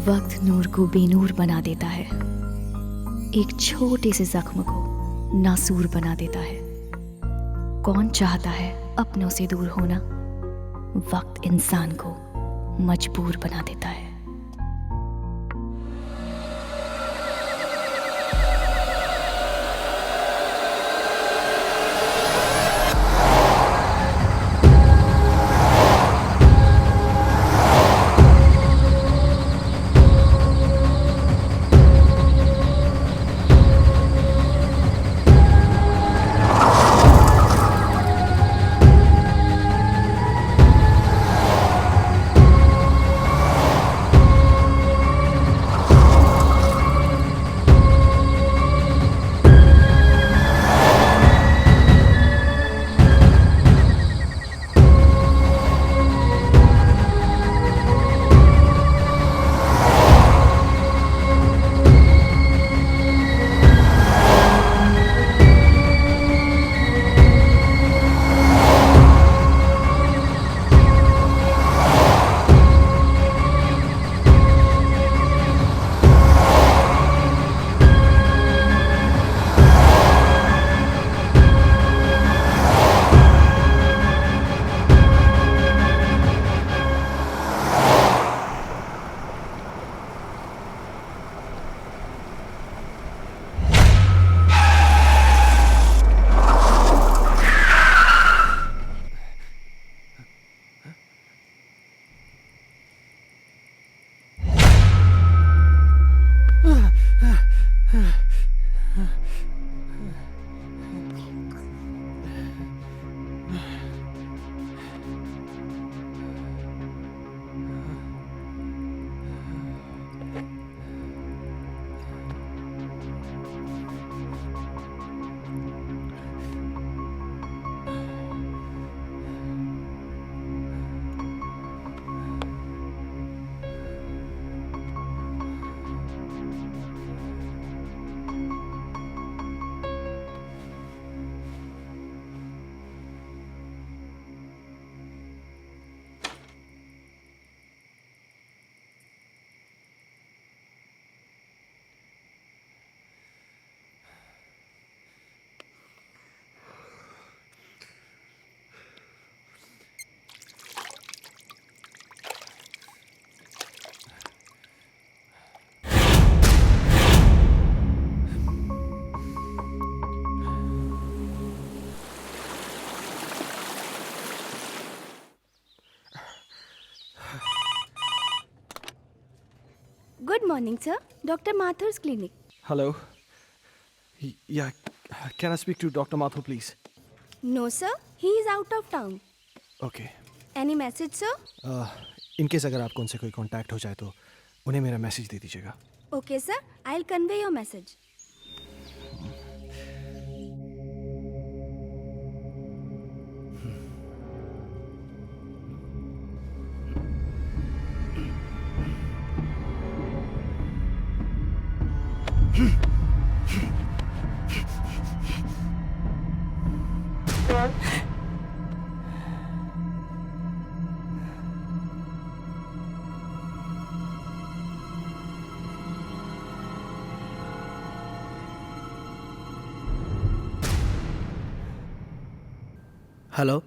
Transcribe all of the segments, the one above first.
वक्त नूर को बेनूर बना देता है, एक छोटे से जख्म को नासूर बना देता है। कौन चाहता है अपनों से दूर होना? वक्त इंसान को मजबूर बना देता है। Good morning, sir. Dr. Mathur's clinic. Hello. Yeah, can I speak to Dr. Mathur, please? No, sir. He is out of town. Okay. Any message, sir? In case अगर आपको उनसे कोई कांटेक्ट हो जाए तो उन्हें मेरा मैसेज दे दीजिएगा. Okay, sir. I'll convey your message. Hello,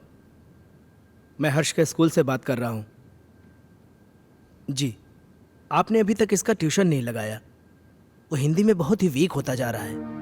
मैं हर्ष के स्कूल से बात कर रहा हूँ। जी, आपने अभी तक इसका ट्यूशन नहीं लगाया। वो हिंदी में बहुत ही वीक होता जा रहा है।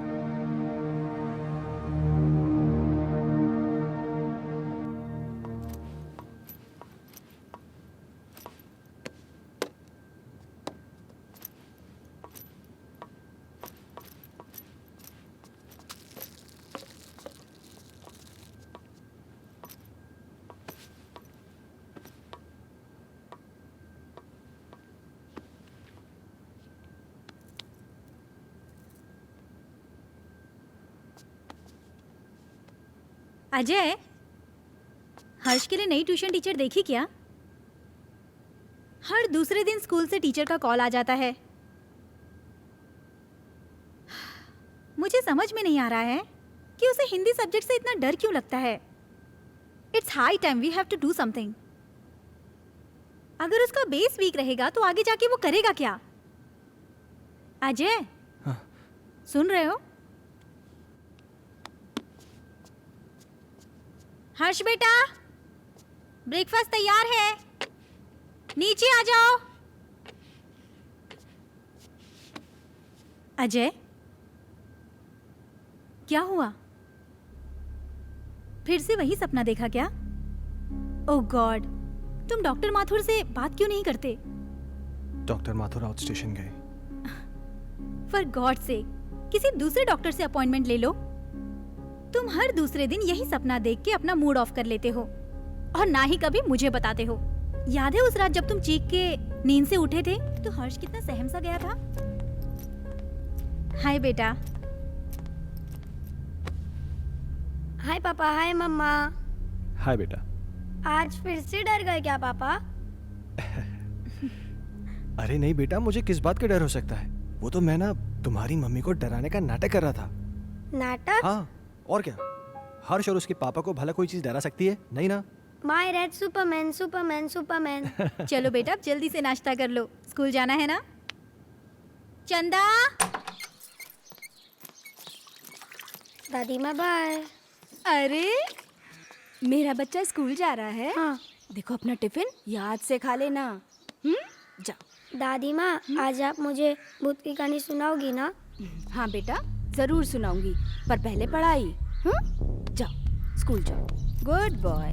अजय, हर्ष के लिए नई ट्यूशन टीचर देखी क्या? हर दूसरे दिन स्कूल से टीचर का कॉल आ जाता है। मुझे समझ में नहीं आ रहा है कि उसे हिंदी सब्जेक्ट से इतना डर क्यों लगता है। It's high time we have to do something. अगर उसका बेस वीक रहेगा तो आगे जाके वो करेगा क्या? अजय, हाँ। सुन रहे हो? हर्ष बेटा, ब्रेकफास्ट तैयार है, नीचे आ जाओ। अजय, क्या हुआ? फिर से वही सपना देखा क्या? ओह गॉड, तुम डॉक्टर माथुर से बात क्यों नहीं करते? डॉक्टर माथुर आउट स्टेशन गए। फॉर गॉड से किसी दूसरे डॉक्टर से अपॉइंटमेंट ले लो। तुम हर दूसरे दिन यही सपना देख के अपना मूड ऑफ कर लेते हो और ना ही कभी मुझे बताते हो। याद है उस रात जब तुम चीख के नींद से उठे थे तो हर्ष कितना सहम सा गया था? हाय बेटा। हाय पापा, हाय मम्मा। हाय बेटा। आज फिर से डर गए क्या पापा? अरे नहीं बेटा, मुझे किस बात का डर हो सकता है? वो तो मैं ना तुम्हारी मम्मी को डराने का नाटक कर रहा था। नाटक? हाँ, और क्या? हर्ष और उसके पापा को भला कोई चीज डरा सकती है? नहीं ना? My red Superman, Superman, Superman. चलो बेटा, अब जल्दी से नाश्ता कर लो, स्कूल जाना है ना। चंदा। दादी माँ बाय। अरे मेरा बच्चा स्कूल जा रहा है। हाँ। देखो अपना टिफिन याद से खा लेना। जाओ। दादी माँ, आज आप मुझे भूत की कहानी सुनाओगी ना? हाँ बेटा, जरूर सुनाऊंगी, पर पहले पढ़ाई। जाओ, स्कूल जाओ। Good boy.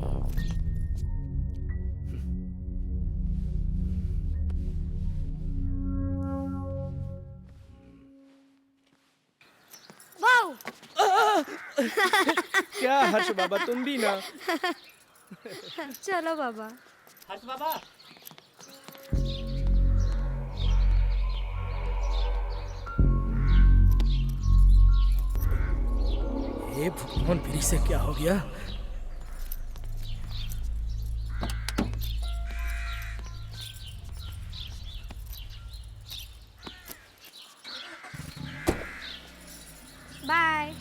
वाओ! क्या हर्ष बाबा, तुम भी ना? चलो बाबा। हर्ष बाबा। ये भगवान, फिर से क्या हो गया? बाय।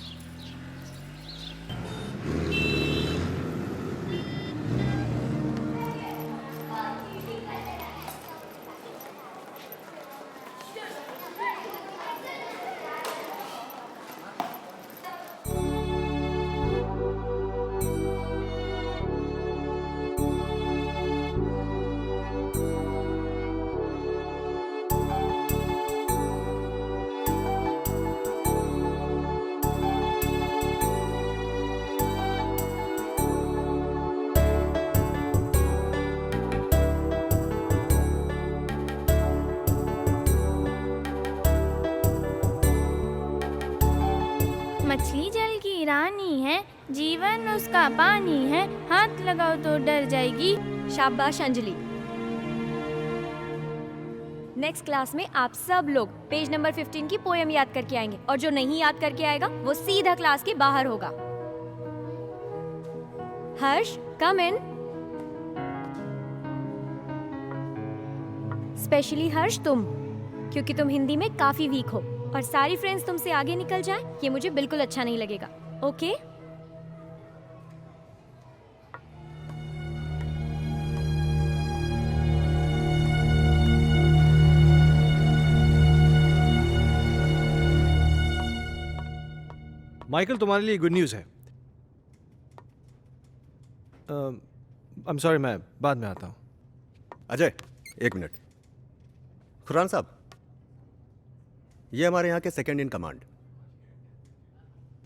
मछली जल की रानी है, जीवन उसका पानी है, हाथ लगाओ तो डर जाएगी। शाबाश अंजलि। नेक्स्ट क्लास में आप सब लोग पेज नंबर 15 की पोएम याद करके आएंगे और जो नहीं याद करके आएगा वो सीधा क्लास के बाहर होगा। हर्ष, कम इन। स्पेशली हर्ष तुम, क्योंकि तुम हिंदी में काफी वीक हो और सारी फ्रेंड्स तुमसे आगे निकल जाएं, ये मुझे बिल्कुल अच्छा नहीं लगेगा। ओके? माइकल, तुम्हारे लिए गुड न्यूज़ है। आई एम सॉरी, मैं बाद में आता हूँ। अजय, एक मिनट। खुरान साहब, ये हमारे यहाँ के सेकंड इन कमांड,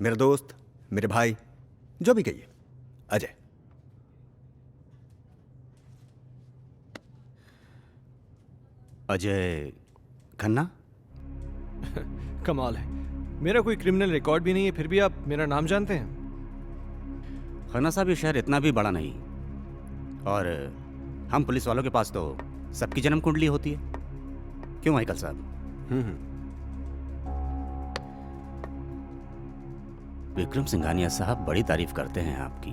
मेरे दोस्त, मेरे भाई, जो भी कहिए, अजय। अजय खन्ना? कमाल है, मेरा कोई क्रिमिनल रिकॉर्ड भी नहीं है, फिर भी आप मेरा नाम जानते हैं। खन्ना साहब, ये शहर इतना भी बड़ा नहीं, और हम पुलिस वालों के पास तो सबकी जन्म कुंडली होती है। क्यों माइकल साहब? विक्रम सिंघानिया साहब बड़ी तारीफ करते हैं आपकी।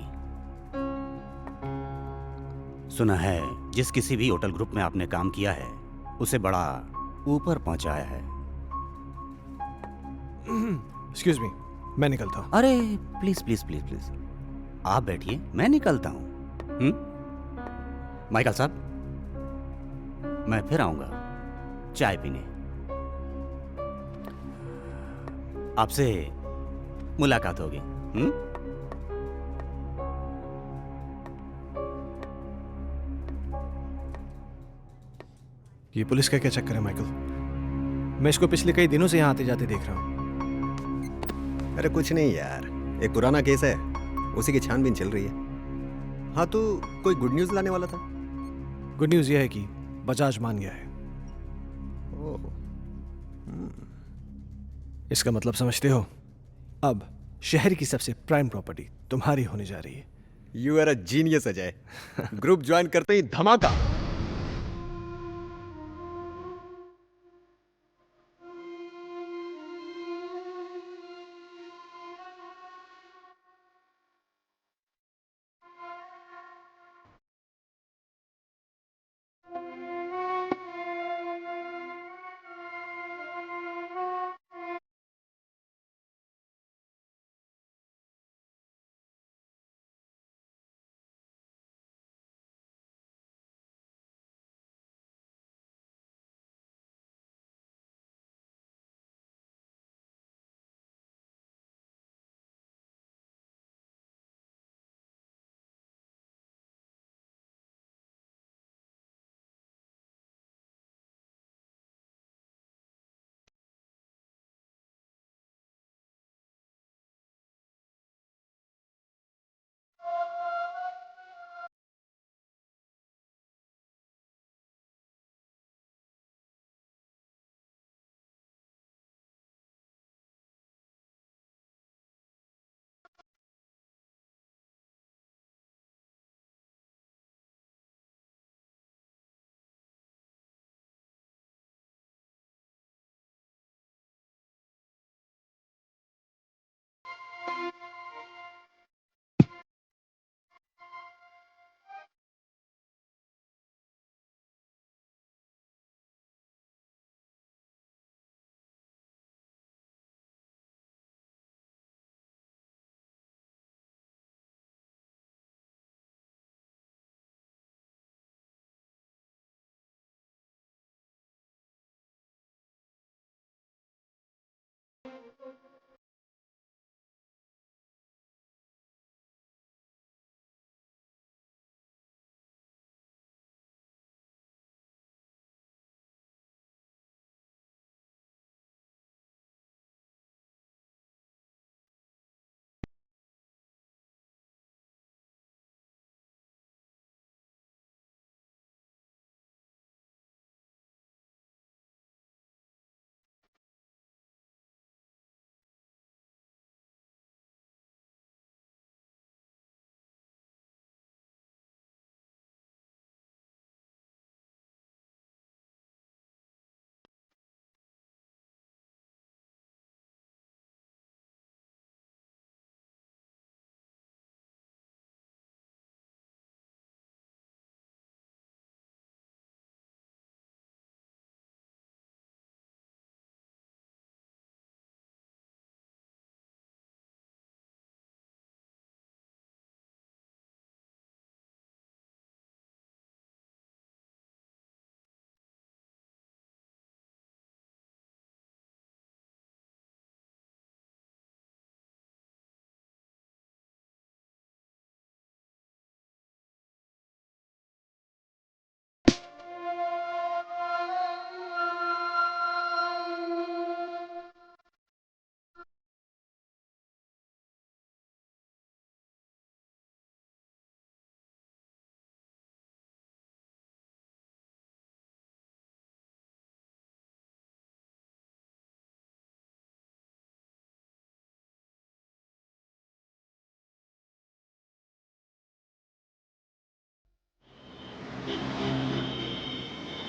सुना है जिस किसी भी होटल ग्रुप में आपने काम किया है उसे बड़ा ऊपर पहुंचाया है। एक्सक्यूज मी, मैं निकलता हूँ। अरे प्लीज प्लीज प्लीज प्लीज, आप बैठिए, मैं निकलता हूं। माइकल साहब, मैं फिर आऊंगा चाय पीने। आपसे मुलाकात होगी। ये पुलिस का क्या चक्कर है माइकल? मैं इसको पिछले कई दिनों से यहाँ आते जाते देख रहा हूँ। अरे कुछ नहीं यार, एक पुराना केस है, उसी की छानबीन चल रही है। हाँ तो कोई गुड न्यूज़ लाने वाला था? गुड न्यूज़ यह है कि बजाज मान गया है। ओह, इसका मतलब समझते हो? अब शहर की सबसे प्राइम प्रॉपर्टी तुम्हारी होने जा रही है। You are a genius Ajay. Group join करते ही धमाका।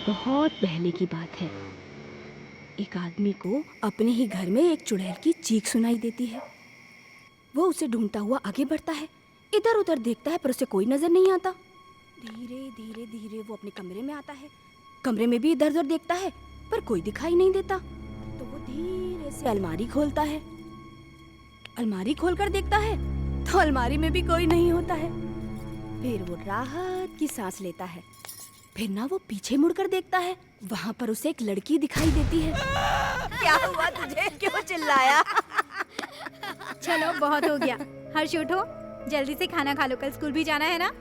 बहुत पहले की बात है, एक आदमी को अपने ही घर में एक चुड़ैल की चीख सुनाई देती है। वो उसे ढूंढता हुआ आगे बढ़ता है, इधर उधर देखता है पर उसे कोई नजर नहीं आता। धीरे धीरे धीरे वो अपने कमरे में आता है। कमरे में भी इधर उधर देखता है पर कोई दिखाई नहीं देता। तो वो धीरे से अलमारी खोलता है। अलमारी खोलकर देखता है तो अलमारी में भी कोई नहीं होता है। फिर वो राहत की सांस लेता है। फिर ना वो पीछे मुड़कर देखता है, वहाँ पर उसे एक लड़की दिखाई देती है। क्या हुआ तुझे, क्यों चिल्लाया? चलो बहुत हो गया। हर्ष उठो, जल्दी से खाना खा लो, कल स्कूल भी जाना है ना।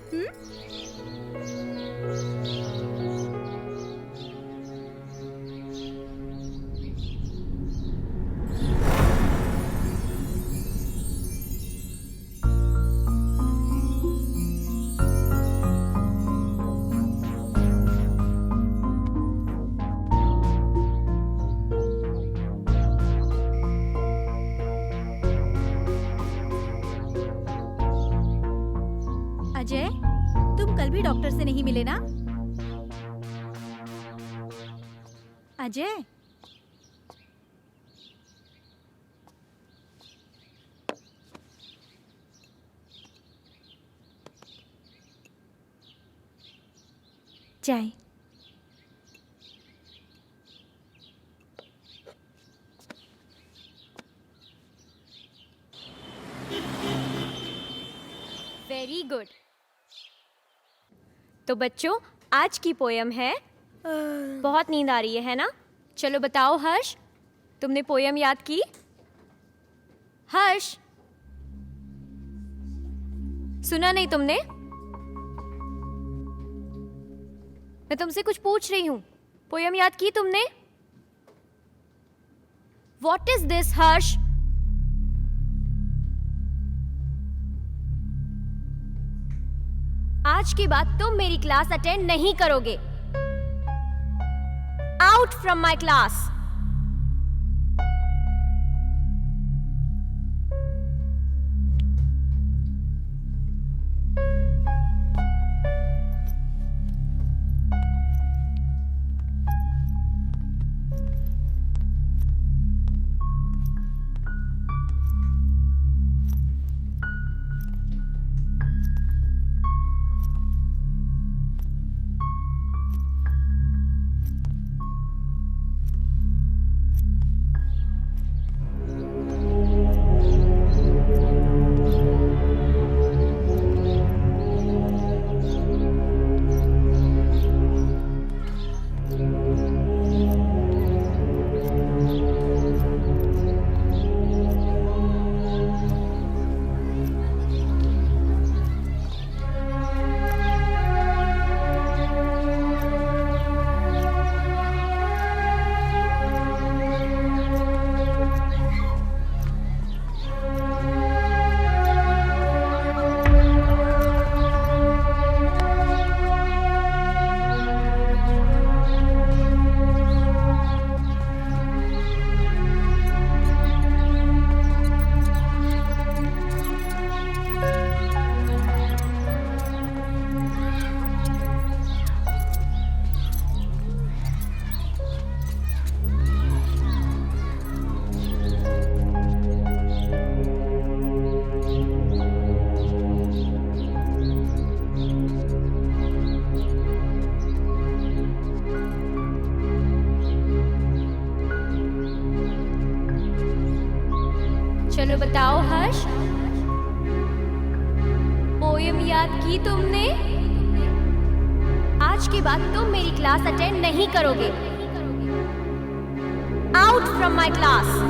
अजय, तुम कल भी डॉक्टर से नहीं मिले ना? अजय, चाय। Very good. तो बच्चों, आज की पोयम है बहुत नींद आ रही है ना? चलो बताओ हर्ष, तुमने पोयम याद की? हर्ष, सुना नहीं तुमने? मैं तुमसे कुछ पूछ रही हूं। पोयम याद की तुमने? What is this, हर्ष? आज के बाद तुम मेरी क्लास अटेंड नहीं करोगे। Out from my class. चलो बताओ हर्ष, पोयम याद की तुमने? आज के बाद तुम मेरी क्लास अटेंड नहीं करोगे। Out from my class.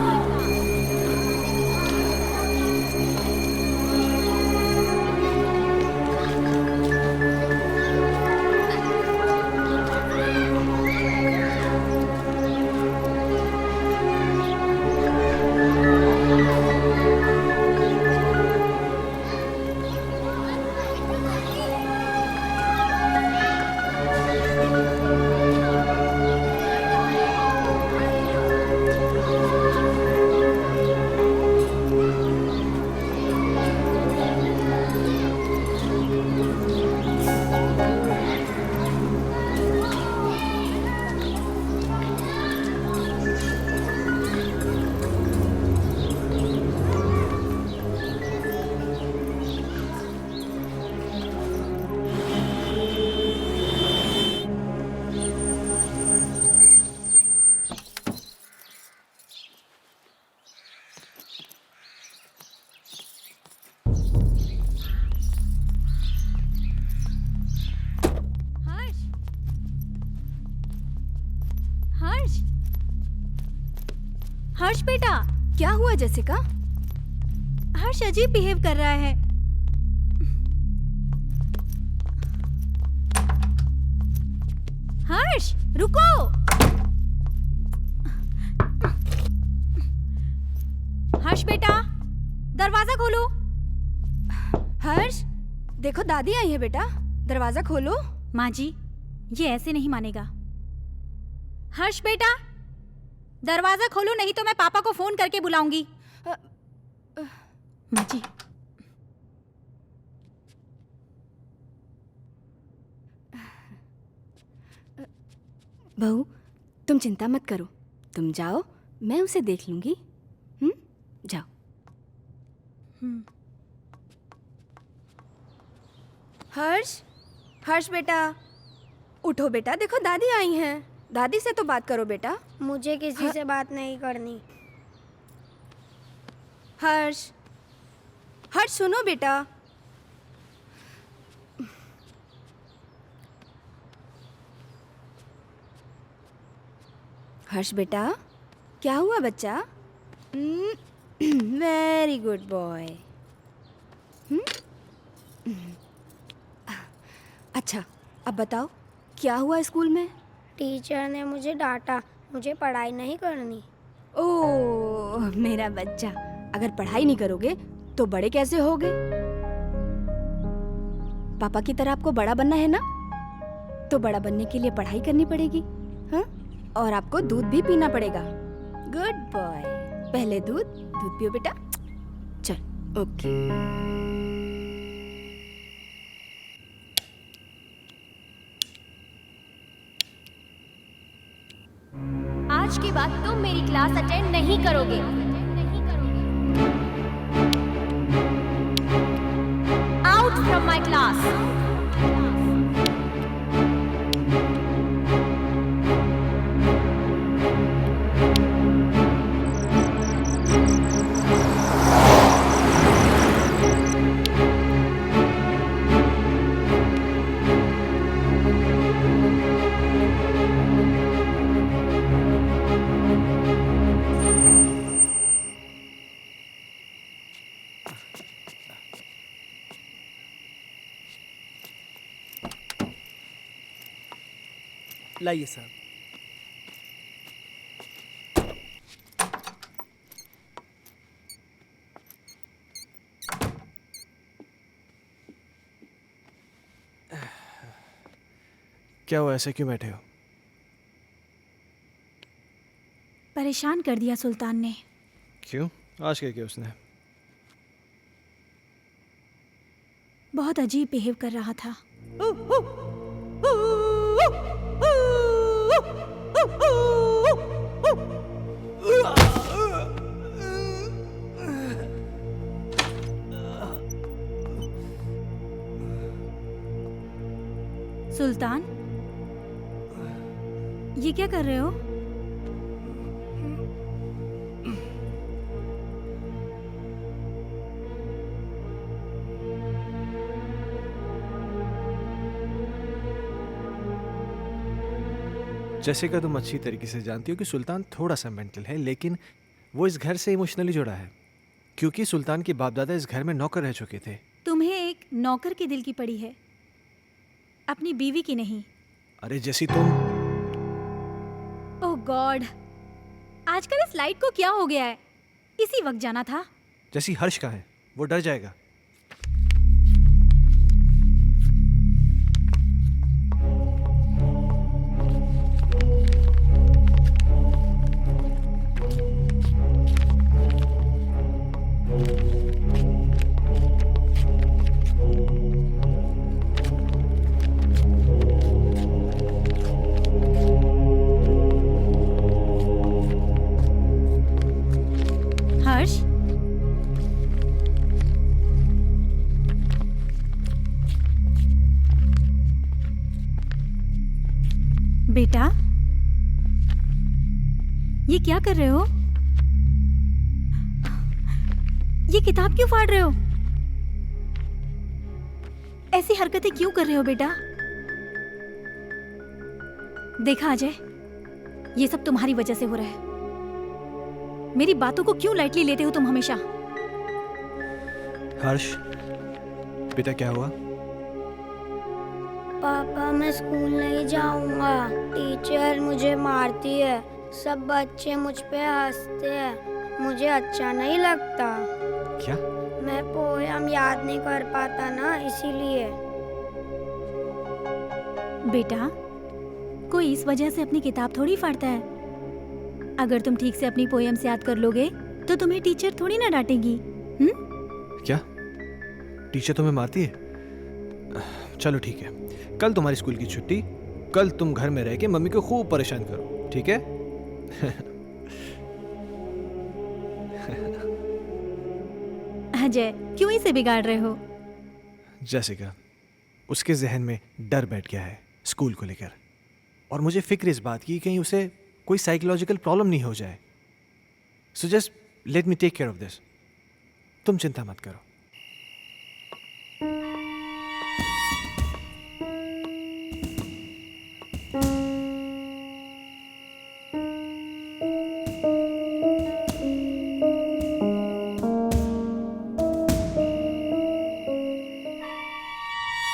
Harsh बेटा, क्या हुआ जेसिका? हर्ष अजीब बिहेव कर रहा है। हर्ष रुको। हर्ष बेटा, दरवाजा खोलो। हर्ष, देखो दादी आई है बेटा, दरवाजा खोलो। माँ जी, ये ऐसे नहीं मानेगा। हर्ष बेटा, दरवाजा खोलो नहीं तो मैं पापा को फोन करके बुलाऊंगी। माँ जी, बहू, तुम चिंता मत करो, तुम जाओ, मैं उसे देख लूंगी। जाओ। हर्ष, हर्ष बेटा, उठो बेटा, देखो दादी आई हैं। दादी से तो बात करो बेटा। मुझे किसी से बात नहीं करनी। हर्ष, हर्ष सुनो बेटा। हर्ष बेटा, क्या हुआ बच्चा? Very good boy. अच्छा, अब बताओ क्या हुआ स्कूल में? टीचर ने मुझे डांटा, मुझे पढ़ाई नहीं करनी। ओह मेरा बच्चा, अगर पढ़ाई नहीं करोगे तो बड़े कैसे होगे? पापा की तरह आपको बड़ा बनना है ना, तो बड़ा बनने के लिए पढ़ाई करनी पड़ेगी। हाँ, और आपको दूध भी पीना पड़ेगा। गुड बॉय, पहले दूध पियो बेटा। चल, ओके। आज के बाद तुम मेरी क्लास अटेंड नहीं करोगे। Out from my class. लाइए साहब। क्या हुआ, ऐसे क्यों बैठे हो? परेशान कर दिया सुल्तान ने। क्यों? आज क्या किया उसने? बहुत अजीब बिहेव कर रहा था। सुल्तान, ये क्या कर रहे हो? जेसिका, तुम अच्छी तरीके से जानती हो कि सुल्तान थोड़ा सा मेंटल है, लेकिन वो इस घर से इमोशनली जुड़ा है क्योंकि सुल्तान के बाप दादा इस घर में नौकर रह चुके थे। तुम्हें एक नौकर के दिल की पड़ी है, अपनी बीवी की नहीं। अरे जैसी तुम। ओह गॉड, आजकल इस लाइट को क्या हो गया है? इसी वक्त जाना था। जैसी हर्ष का है, वो डर जाएगा। हर्ष, बेटा, ये क्या कर रहे हो? ये किताब क्यों फाड़ रहे हो? ऐसी हरकतें क्यों कर रहे हो बेटा? देखा अजय, ये सब तुम्हारी वजह से हो रहा है। मेरी बातों को क्यों लाइटली लेते हो तुम हमेशा? हर्ष, बेटा क्या हुआ? पापा मैं स्कूल नहीं जाऊंगा, टीचर मुझे मारती है, सब बच्चे मुझ पे हंसते हैं, मुझे अच्छा नहीं लगता। क्या? मैं पोयम याद नहीं कर पाता ना, इसीलिए। बेटा, कोई इस वजह से अपनी किताब थोड़ी फाड़ता है। अगर तुम ठीक से अपनी पोएम्स याद कर लोगे तो तुम्हें टीचर थोड़ी ना डांटेगी। क्या टीचर तुम्हें मारती है? चलो ठीक है, कल तुम्हारी स्कूल की छुट्टी, कल तुम घर में रह के मम्मी को खूब परेशान करो, ठीक है? अजय, क्यों इसे बिगाड़ रहे हो? जैसिका, उसके जहन में डर बैठ गया है स्कूल को लेकर, और मुझे फिक्र इस बात की कहीं उसे कोई साइकोलॉजिकल प्रॉब्लम नहीं हो जाए। So just let me take care of this. तुम चिंता मत करो।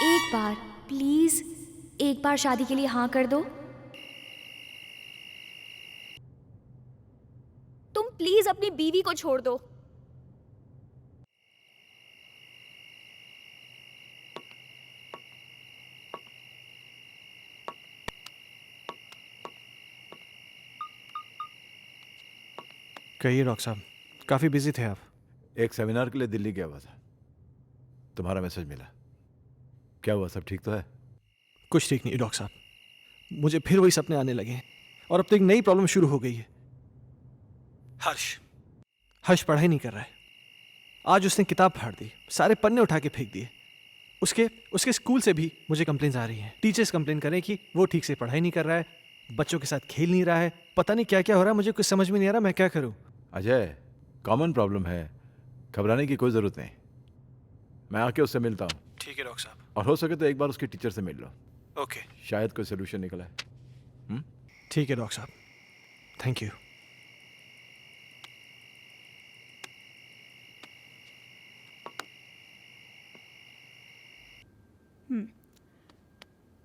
एक बार प्लीज, एक बार शादी के लिए हाँ कर दो। तुम प्लीज अपनी बीवी को छोड़ दो। कहिए डॉक्टर साहब, काफ़ी बिजी थे आप। एक सेमिनार के लिए दिल्ली गया हुआ था, तुम्हारा मैसेज मिला। क्या हुआ, सब ठीक तो है? कुछ ठीक नहीं डॉक्टर साहब, मुझे फिर वही सपने आने लगे हैं और अब तो एक नई प्रॉब्लम शुरू हो गई है। हर्ष पढ़ाई नहीं कर रहा है। आज उसने किताब फाड़ दी, सारे पन्ने उठा के फेंक दिए। उसके स्कूल से भी मुझे कंप्लेंट्स आ रही हैं। टीचर्स कंप्लेन कर रहे हैं कि वो ठीक से पढ़ाई नहीं कर रहा है, बच्चों के साथ खेल नहीं रहा है, पता नहीं क्या क्या हो रहा है। मुझे कुछ समझ में नहीं आ रहा, मैं क्या करूं? अजय, कॉमन प्रॉब्लम है, घबराने की कोई ज़रूरत नहीं। मैं आके उससे मिलता हूँ। ठीक है डॉक्टर साहब। और हो सके तो एक बार उसके टीचर से मिल लो। ओके, शायद कोई सोल्यूशन निकला है। ठीक है डॉक्टर साहब, थैंक यू।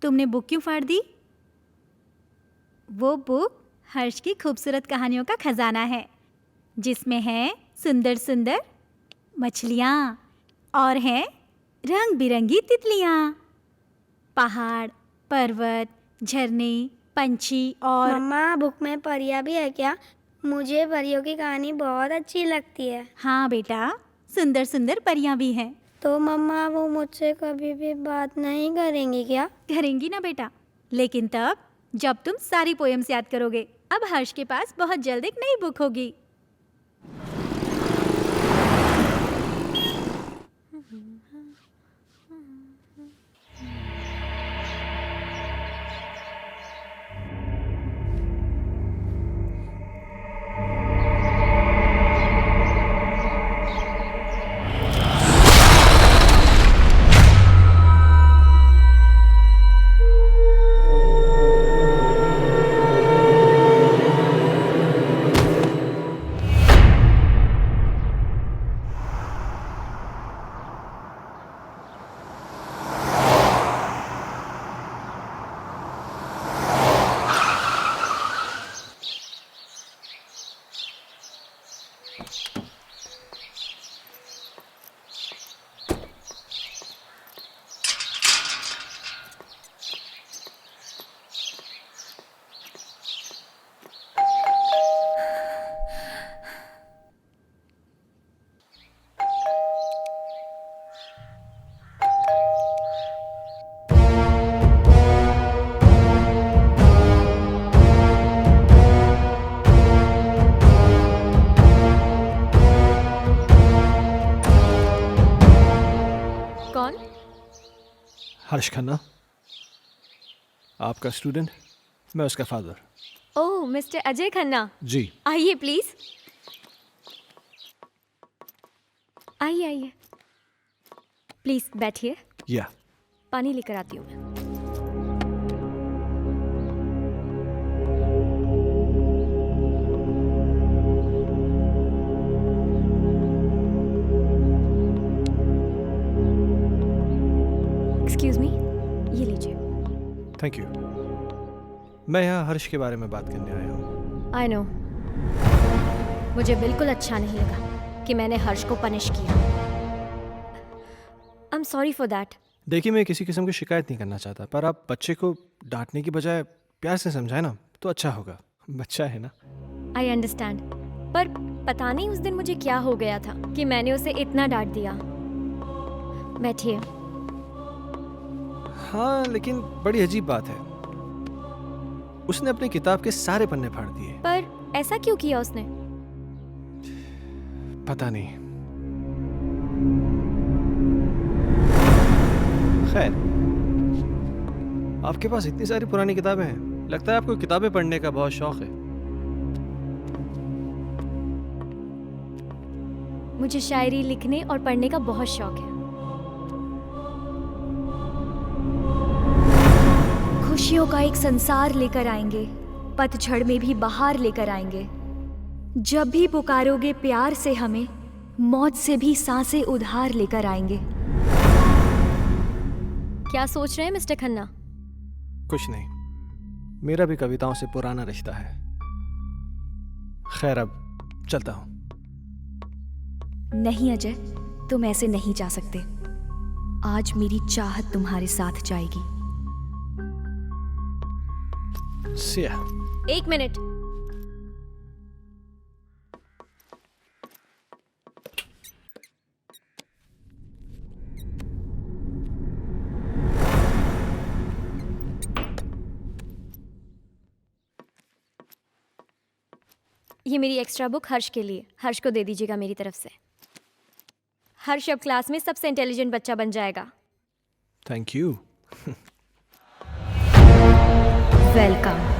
तुमने बुक क्यों फाड़ दी? वो बुक हर्ष की खूबसूरत कहानियों का खजाना है, जिसमें है सुंदर सुंदर मछलियाँ और हैं रंग बिरंगी तितलियाँ, पहाड़, पर्वत, झरने, पंछी और मम्मा, बुक में परियां भी है क्या? मुझे परियों की कहानी बहुत अच्छी लगती है। हाँ बेटा, सुंदर सुंदर परियां भी हैं। तो मम्मा, वो मुझसे कभी भी बात नहीं करेंगी क्या? करेंगी ना बेटा, लेकिन तब जब तुम सारी पोएम्स याद करोगे। अब हर्ष के पास बहुत जल्द एक नई बुक होगी। कौन? हर्ष खन्ना, आपका स्टूडेंट, मैं उसका फादर। ओह, मिस्टर अजय खन्ना, जी। आइए प्लीज। आइए आइए, प्लीज बैठिए। या पानी लेकर आती हूँ मैं। एक्सक्यूज मी, ये लीजिए। Thank you. मैं यहाँ हर्ष के बारे में बात करने आया हूँ। आई नो, मुझे बिल्कुल अच्छा नहीं लगा कि मैंने हर्ष को पनिश किया। I am sorry for that. देखिए, मैं किसी किस्म की शिकायत नहीं करना चाहता, पर आप बच्चे को डांटने की बजाय प्यार से समझाए ना तो अच्छा होगा। बच्चा है ना। आई अंडरस्टैंड, पर पता नहीं उस दिन मुझे क्या हो गया था कि मैंने उसे इतना डांट दिया। बैठिए। हाँ, लेकिन बड़ी अजीब बात है, उसने अपनी किताब के सारे पन्ने फाड़ दिए। पर ऐसा क्यों किया उसने? पता नहीं। खैर, आपके पास इतनी सारी पुरानी किताबें हैं, लगता है आपको किताबें पढ़ने का बहुत शौक है। मुझे शायरी लिखने और पढ़ने का बहुत शौक है। खुशियों का एक संसार लेकर आएंगे, पतझड़ में भी बहार लेकर आएंगे। जब भी पुकारोगे प्यार से हमें, मौत से भी सांसें उधार लेकर आएंगे। क्या सोच रहे हैं मिस्टर खन्ना? कुछ नहीं, मेरा भी कविताओं से पुराना रिश्ता है। खैर, अब चलता हूं। नहीं अजय, तुम ऐसे नहीं जा सकते। आज मेरी चाहत तुम्हारे साथ जाएगी। See ya. एक मिनट। ये मेरी एक्स्ट्रा बुक हर्ष के लिए। हर्ष को दे दीजिएगा मेरी तरफ से। हर्ष अब क्लास में सबसे इंटेलिजेंट बच्चा बन जाएगा। Thank you. वेलकम।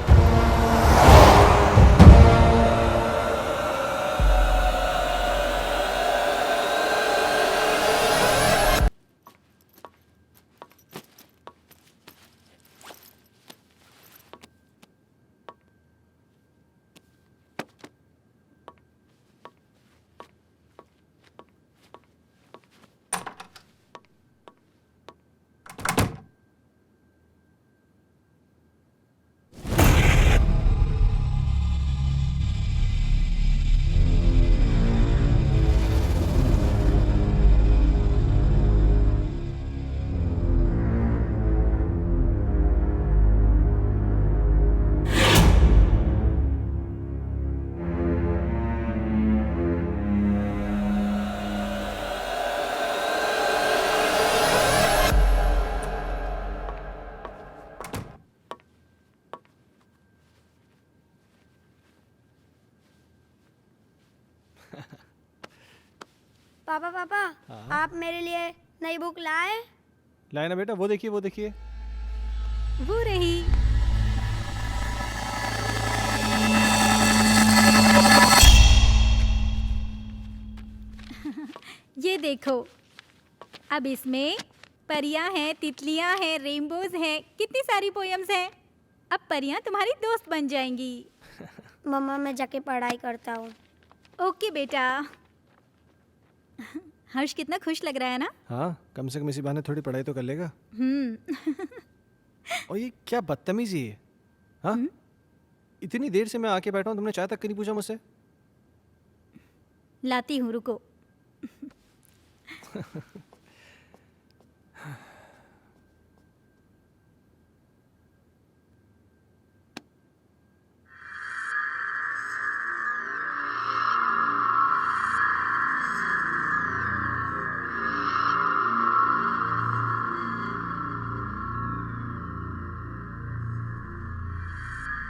पापा पापा, आप मेरे लिए नई बुक लाए? लाए ना बेटा, वो देखिए वो देखिए। वो रही। ये देखो, अब इसमें परियां हैं, तितलियां हैं, रेनबोज हैं, कितनी सारी पोएम्स हैं। अब परियां तुम्हारी दोस्त बन जाएंगी। मम्मा, मैं जाके पढ़ाई करता हूँ। ओके बेटा। हर्ष कितना खुश लग रहा है ना? हाँ, कम से कम इसी बहाने थोड़ी पढ़ाई तो कर लेगा। और ये क्या बदतमीजी है? हाँ, इतनी देर से मैं आके बैठा हूँ, तुमने चाय तक नहीं पूछा मुझसे। लाती हूँ, रुको।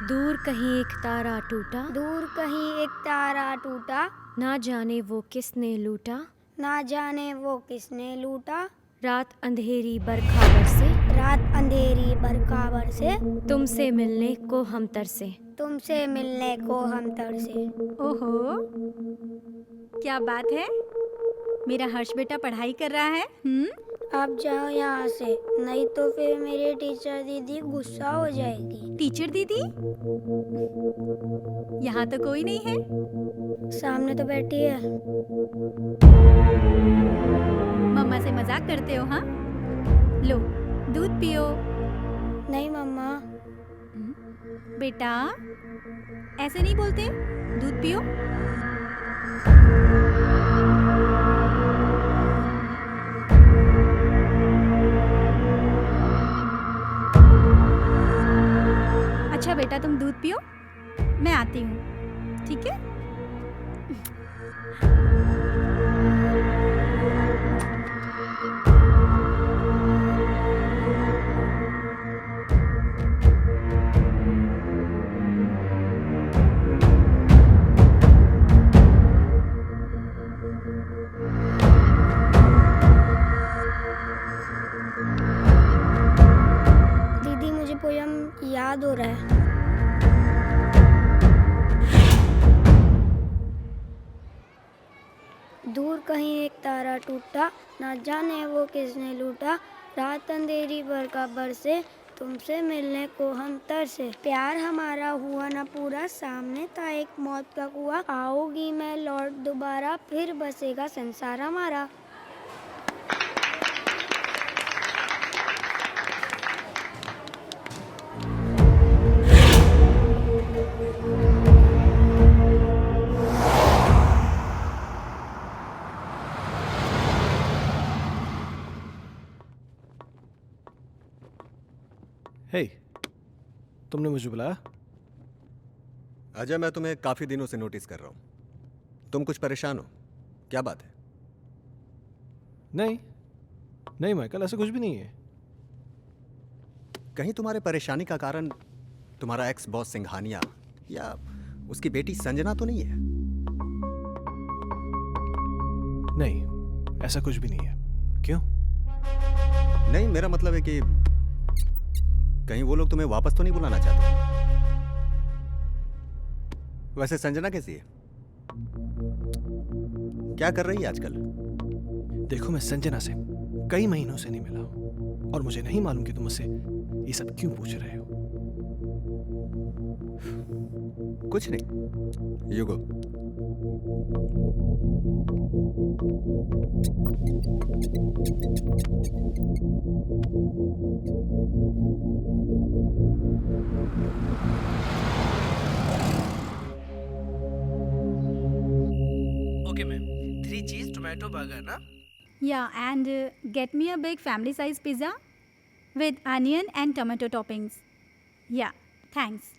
दूर कहीं एक तारा टूटा, दूर कहीं एक तारा टूटा, ना जाने वो किसने लूटा, ना जाने वो किसने लूटा। रात अंधेरी बरखा बरसे, रात अंधेरी बरखा बरसे, तुमसे मिलने को हम तरसे, तुमसे मिलने को हम तरसे। ओहो, क्या बात है। मेरा हर्ष बेटा पढ़ाई कर रहा है। आप जाओ यहाँ से, नहीं तो फिर मेरी टीचर दीदी गुस्सा हो जाएगी। टीचर दीदी? यहाँ तो कोई नहीं है। सामने तो बैठी है। मम्मा से मजाक करते हो? हाँ, लो दूध पियो। नहीं मम्मा। बेटा ऐसे नहीं बोलते, दूध पियो। अच्छा बेटा तुम दूध पियो, मैं आती हूँ, ठीक है? दीदी मुझे पोयम याद हो रहा है। दूर कहीं एक तारा टूटा, ना जाने वो किसने लूटा। रात अंधेरी बरखा बरसे, तुमसे मिलने को हम तरसे। प्यार हमारा हुआ ना पूरा, सामने था एक मौत का कुआं। आओगी मैं लौट दोबारा, फिर बसेगा संसार हमारा। हे, तुमने मुझे बुलाया? अजय, मैं तुम्हें काफी दिनों से नोटिस कर रहा हूं। तुम कुछ परेशान हो, क्या बात है? नहीं नहीं माइकल, ऐसा कुछ भी नहीं है। कहीं तुम्हारे परेशानी का कारण तुम्हारा एक्स बॉस सिंघानिया या उसकी बेटी संजना तो नहीं है? नहीं, ऐसा कुछ भी नहीं है। क्यों? नहीं, मेरा मतलब है कि कहीं वो लोग तुम्हें वापस तो नहीं बुलाना चाहते? वैसे संजना कैसी है? क्या कर रही है आजकल? देखो, मैं संजना से कई महीनों से नहीं मिला हूं और मुझे नहीं मालूम कि तुम मुझसे ये सब क्यों पूछ रहे हो। कुछ नहीं, यू गो। ओके मैम, 3 चीज टोमेटो बर्गर ना? Yeah, and get me a big family size pizza with onion and tomato toppings. Yeah, thanks.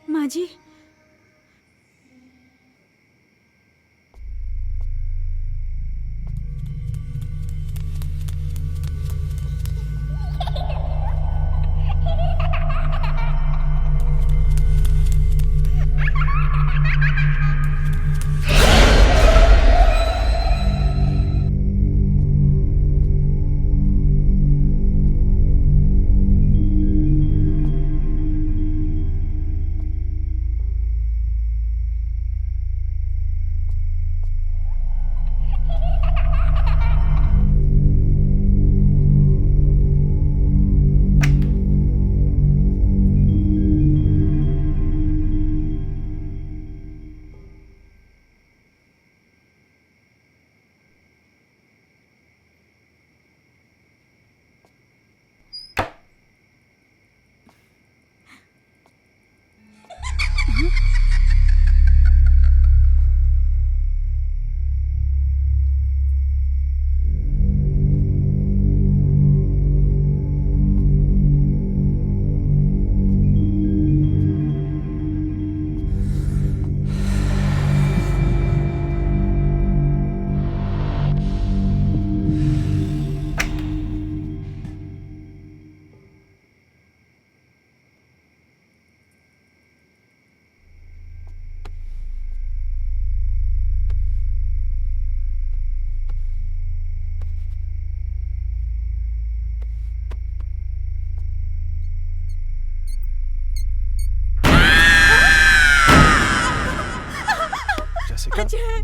माँ जी,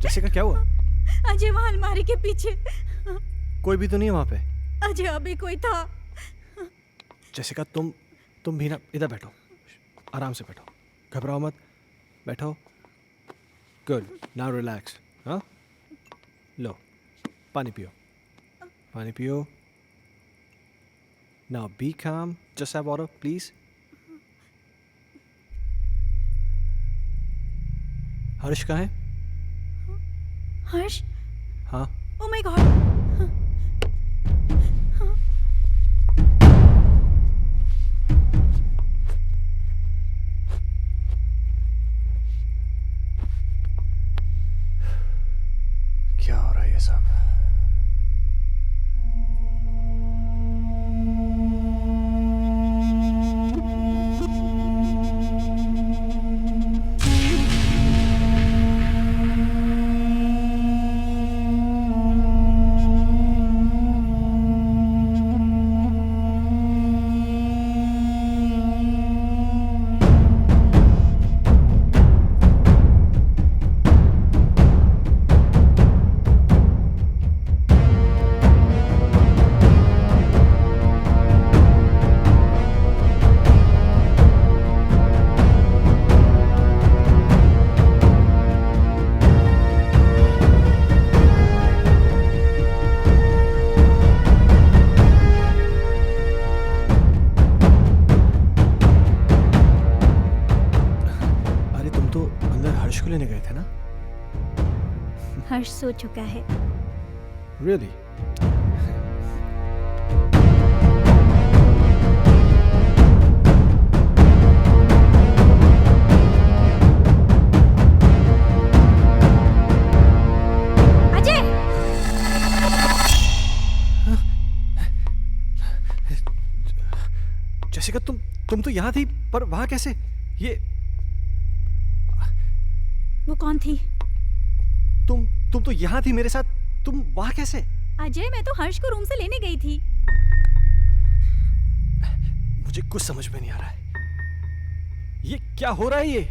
जैसिका, क्या हुआ? अजय वहाँ अलमारी के पीछे कोई भी तो नहीं है वहां पे। अजय अभी कोई था। जैसिका तुम भी ना इधर बैठो, आराम से बैठो, घबराओ मत, बैठो। Good, now relax. हाँ, लो पानी पियो, पानी पियो। नाउ बी काम, जस्ट हैव वाटर प्लीज। हर्ष कहाँ है? हर्ष? हाँ, ओ माय गॉड। क्या हो रहा है ये सब? लेने गए थे ना? हर्ष सो चुका है। Really? अजय! जैसिका तुम तो यहाँ थी, पर वहाँ कैसे? ये वो कौन थी? तुम तो यहाँ थी मेरे साथ, तुम वहाँ कैसे? अजय, मैं तो हर्ष को रूम से लेने गई थी। मुझे कुछ समझ में नहीं आ रहा है। ये क्या हो रहा है ये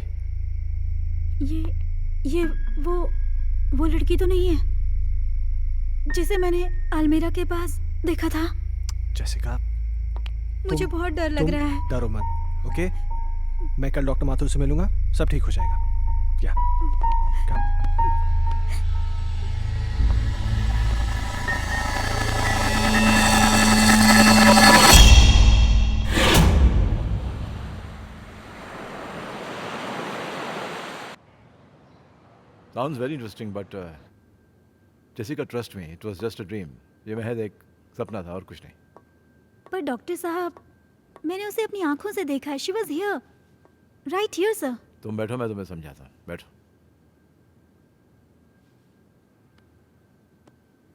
वो लड़की तो नहीं है जिसे मैंने अलमीरा के पास देखा था? जैसिका, मुझे बहुत डर लग रहा है। डरो मत, ओके? मैं कल डॉक्टर माथुर से मिलूंगा, सब ठीक हो जाएगा। क्या? Sounds very interesting, but Jessica, trust me, it was just a dream. ये महज एक सपना था और कुछ नहीं। पर डॉक्टर साहब, मैंने उसे अपनी आंखों से देखा है। She was here, right here, sir. तुम बैठो, मैं तुम्हें समझाता हूँ। बैठो।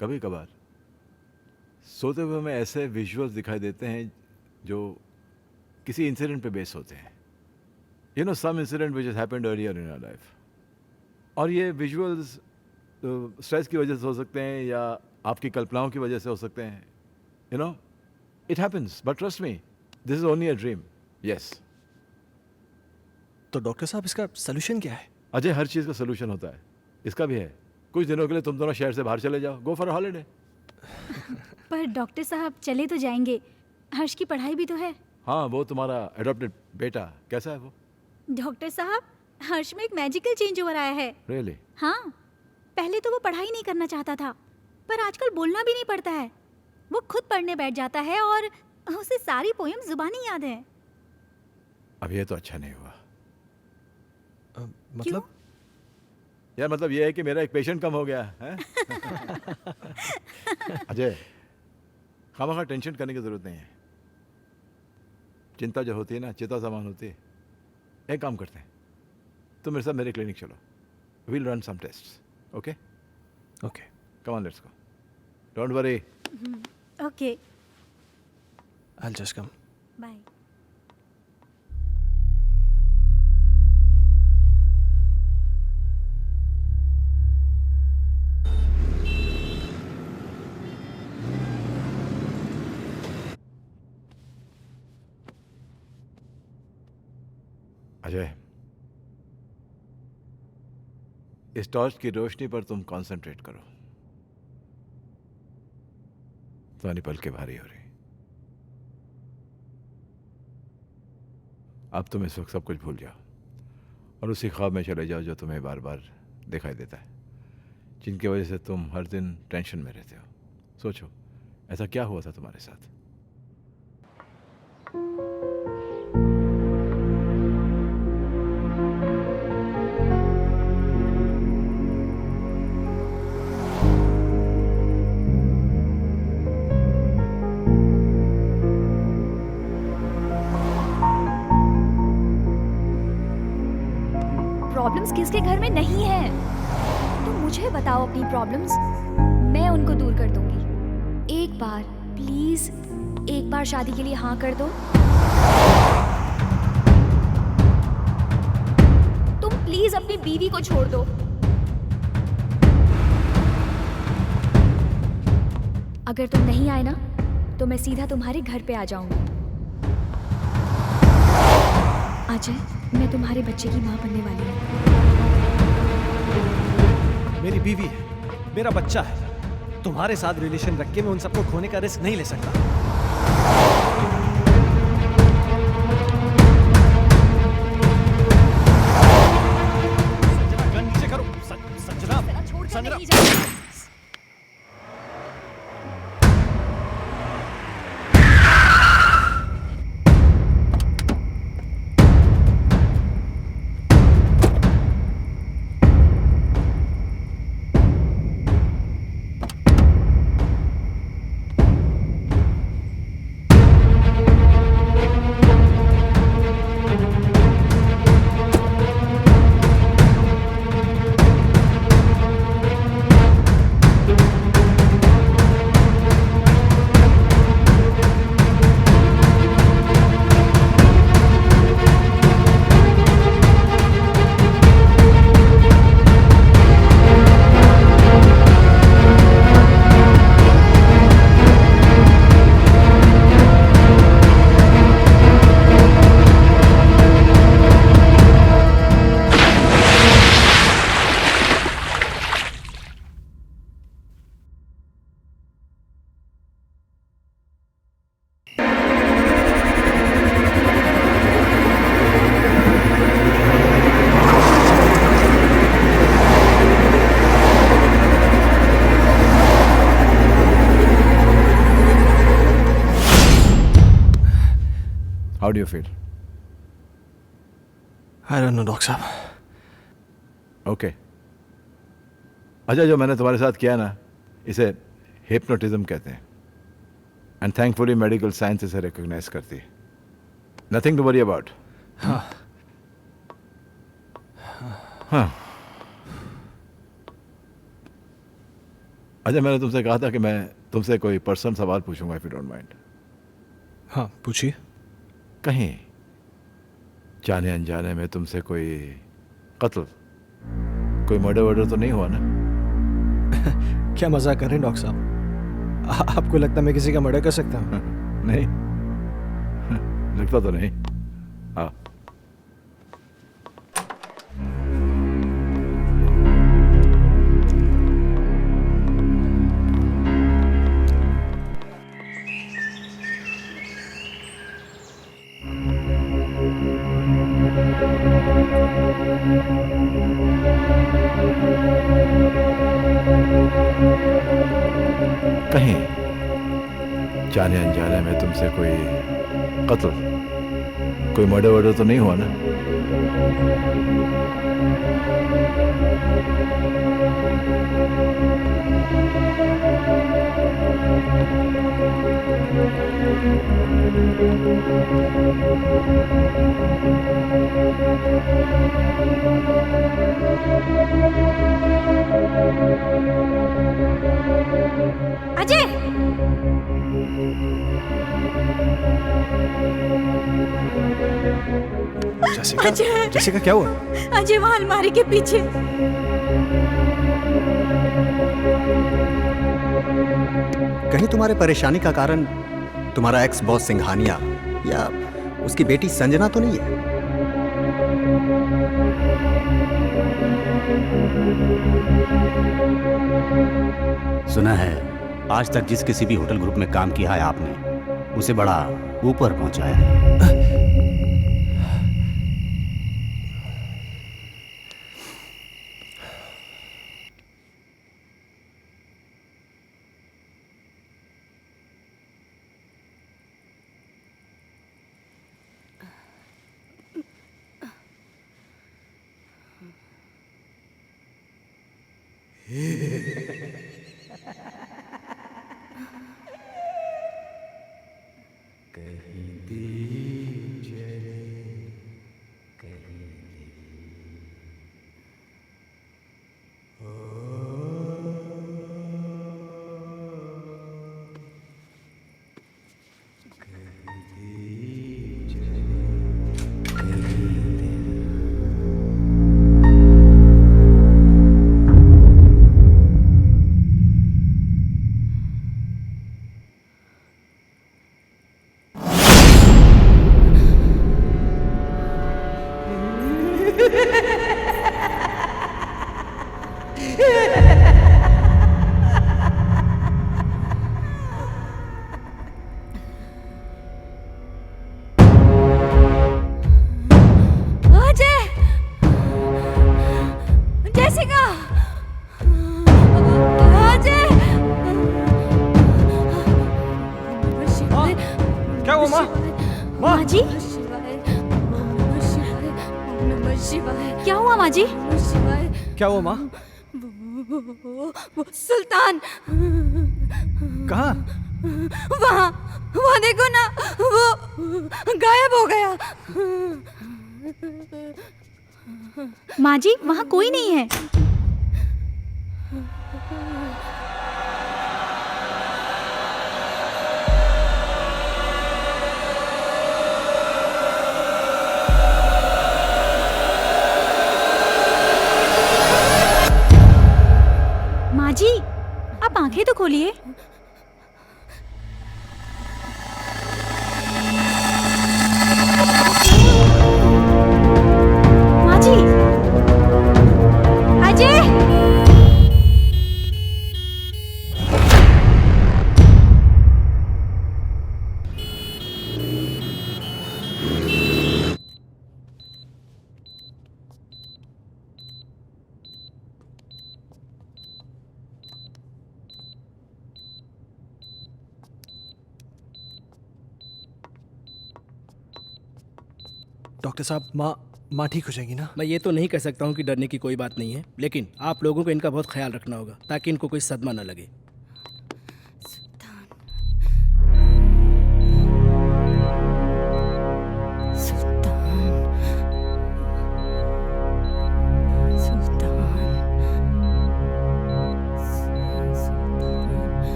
कभी कभार सोते हुए हमें ऐसे विजुअल्स दिखाई देते हैं जो किसी इंसिडेंट पे बेस होते हैं। You know, some incident which has happened earlier in our life. और ये विजुअल्स स्ट्रेस की वजह से हो सकते हैं या आपकी कल्पनाओं की वजह से हो सकते हैं। You no, it happens, but trust me, this is only a dream. Yes. तो डॉक्टर साहब, इसका सोल्यूशन क्या है? अजय, हर चीज़ का सोल्यूशन होता है, इसका भी है। कुछ दिनों के लिए तुम दोनों शहर से बाहर चले जाओ, गो फॉर अ हॉलिडे। पर डॉक्टर साहब, चले तो जाएंगे, हर्ष की पढ़ाई भी तो है। हाँ, वो तुम्हारा एडॉप्टेड बेटा कैसा है वो? डॉक्टर साहब, हर्ष में एक मैजिकल चेंज ओवर आया है। रियली? हाँ, पहले तो वो पढ़ाई नहीं करना चाहता था, पर आजकल बोलना भी नहीं पड़ता है। वो खुद पढ़ने बैठ जाता है और उसे सारी पोएम जुबानी याद है। अब ये तो अच्छा नहीं हुआ। मतलब? यार, मतलब ये है कि मेरा एक पेशेंट कम हो गया है। अजय, खामखा टेंशन करने की जरूरत नहीं है। चिंता जो होती है ना, चिता समान होती है। एक काम करते हैं, तुम मेरे साथ मेरे क्लिनिक चलो, we'll run some tests, okay? Okay, come on, let's go, don't worry. Okay, I'll just come. Bye. Ajay, इस टॉर्च की रोशनी पर तुम कंसंट्रेट करो। तुम्हारी पलकें भारी हो रही। अब तुम इस वक्त सब कुछ भूल जाओ और उसी ख्वाब में चले जाओ जो तुम्हें बार बार दिखाई देता है, जिनकी वजह से तुम हर दिन टेंशन में रहते हो। सोचो, ऐसा क्या हुआ था तुम्हारे साथ? प्रॉब्लम्स किसके घर में नहीं है? तुम मुझे बताओ अपनी प्रॉब्लम्स, मैं उनको दूर कर दूंगी। एक बार प्लीज, एक बार शादी के लिए हाँ कर दो। तुम प्लीज अपनी बीवी को छोड़ दो। अगर तुम नहीं आए ना तो मैं सीधा तुम्हारे घर पे आ जाऊंगी। अजय, मैं तुम्हारे बच्चे की माँ बनने वाली हूँ। मेरी बीवी है, मेरा बच्चा है। तुम्हारे साथ रिलेशन रख के मैं उन सबको खोने का रिस्क नहीं ले सकता। संजना, गन नीचे करो। Sanjana, Sanjana. How do you feel? I don't know, doctor साहब। ओके। अच्छा, जो मैंने तुम्हारे साथ किया ना, इसे हिप्नोटिज्म कहते हैं। एंड थैंकफुली मेडिकल साइंस इसे रिकॉग्नाइज करती है। Nothing to worry about. हाँ। अच्छा, मैंने तुमसे कहा था कि मैं तुमसे कोई पर्सनल सवाल पूछूंगा, इफ यू डोंट माइंड। हाँ, पूछिए। कहीं जाने अनजाने में तुमसे कोई कत्ल, कोई मर्डर वर्डर तो नहीं हुआ ना? क्या मजाक कर रहे हैं डॉक्टर साहब? आपको लगता है मैं किसी का मर्डर कर सकता हूँ? नहीं, लगता तो नहीं। हाँ। कहीं जाने अनजाने में तुमसे कोई कत्ल, कोई मर्डर वर्डर तो नहीं हुआ ना? अजय! जैसिका, अजय! जैसिका क्या हुआ? अजय, वहाँ अलमारी के पीछे। कहीं तुम्हारे परेशानी का कारण तुम्हारा एक्स बॉस सिंघानिया या उसकी बेटी संजना तो नहीं है? सुना है आज तक जिस किसी भी होटल ग्रुप में काम किया है आपने, उसे बड़ा ऊपर पहुंचाया है। माँ जी, क्या हुआ माँ जी? क्या हुआ माँ? वो सुल्तान कहाँ? वहाँ देखो ना, वो गायब हो गया। माँ जी, वहाँ कोई नहीं है। माँ जी, आप आंखें तो खोलिए। माँ जी, अजय! डॉक्टर साहब, माँ ठीक हो जाएगी ना? मैं ये तो नहीं कह सकता हूँ कि डरने की कोई बात नहीं है, लेकिन आप लोगों को इनका बहुत ख्याल रखना होगा ताकि इनको कोई सदमा न लगे।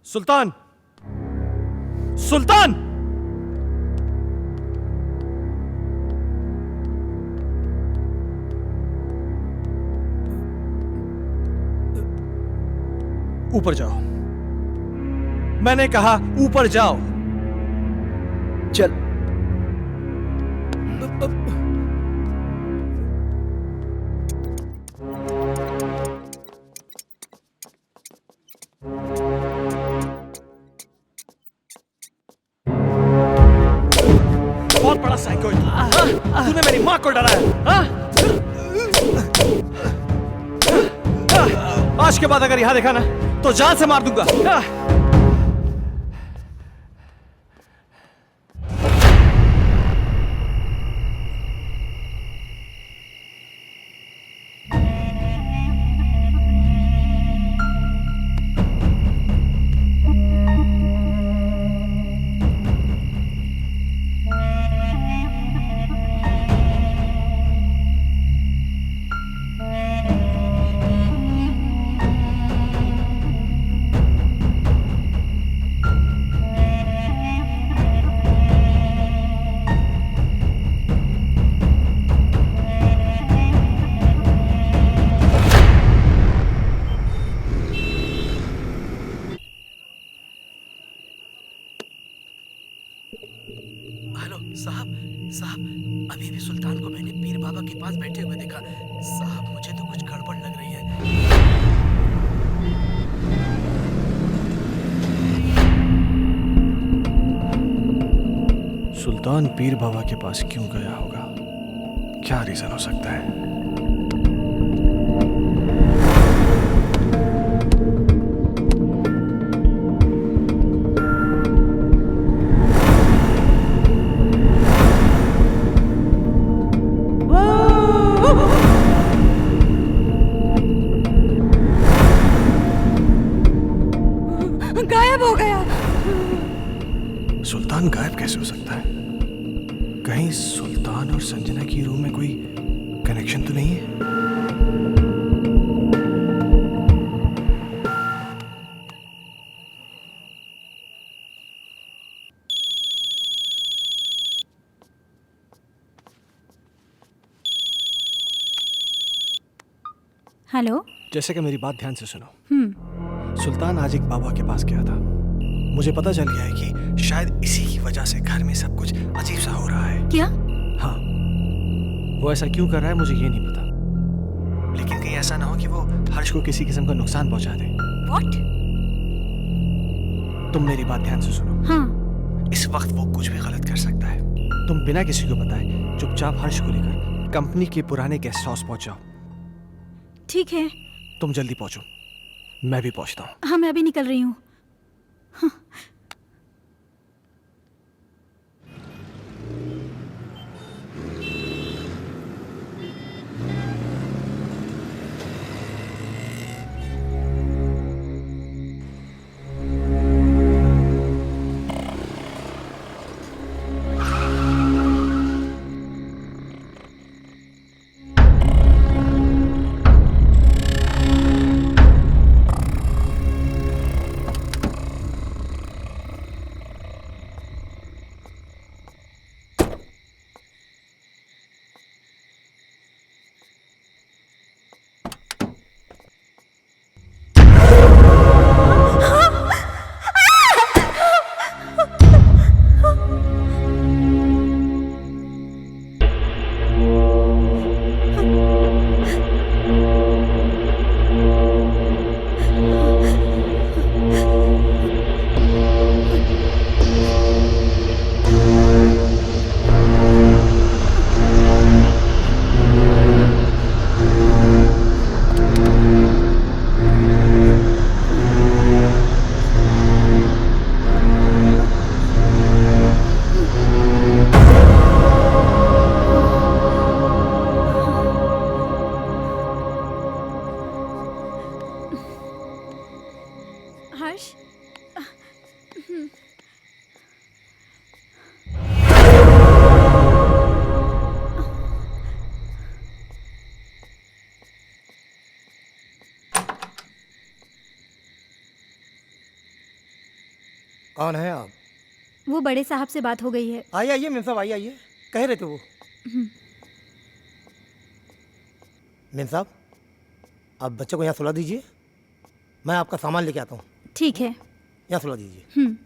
सुल्तान! सुल्तान! ऊपर जाओ। मैंने कहा ऊपर जाओ। चल। बहुत बड़ा साइको है। तूने मेरी माँ को डराया, हाँ? आज के बाद अगर यहाँ देखा ना तो जान से मार दूंगा। पास बैठे हुए देखा। साहब मुझे तो कुछ गड़बड़ लग रही है। सुल्तान पीर बाबा के पास क्यों गया होगा? क्या रीजन हो सकता है? गायब हो गया। सुल्तान गायब कैसे हो सकता है? कहीं सुल्तान और संजना की रूम में कोई कनेक्शन तो नहीं है? हेलो। जैसे कि मेरी बात ध्यान से सुनो। सुल्तान आज एक बाबा के पास गया था। मुझे पता चल गया है कि शायद इसी की वजह से घर में सब कुछ अजीब सा हो रहा है। क्या? हाँ, वो ऐसा क्यों कर रहा है मुझे ये नहीं पता, लेकिन कहीं ऐसा ना हो कि वो हर्ष को किसी किस्म का नुकसान पहुंचा दे। व्हाट? तुम मेरी बात ध्यान से सुनो। हाँ। इस वक्त वो कुछ भी गलत कर सकता है। तुम बिना किसी को बताए चुपचाप हर्ष को लेकर कंपनी के पुराने गेस्ट हाउस पहुंच जाओ। ठीक है। तुम जल्दी पहुंचो, मैं भी पहुंचता हूँ। हाँ, मैं अभी निकल रही हूँ। हर्ष। कौन है आप? वो बड़े साहब से बात हो गई है। आइए आइए मेम साहब, आइए आइए। कह रहे थे वो। मेम साहब, आप बच्चे को यहाँ सुला दीजिए, मैं आपका सामान लेके आता हूँ। ठीक है। यहाँ सुला दीजिए।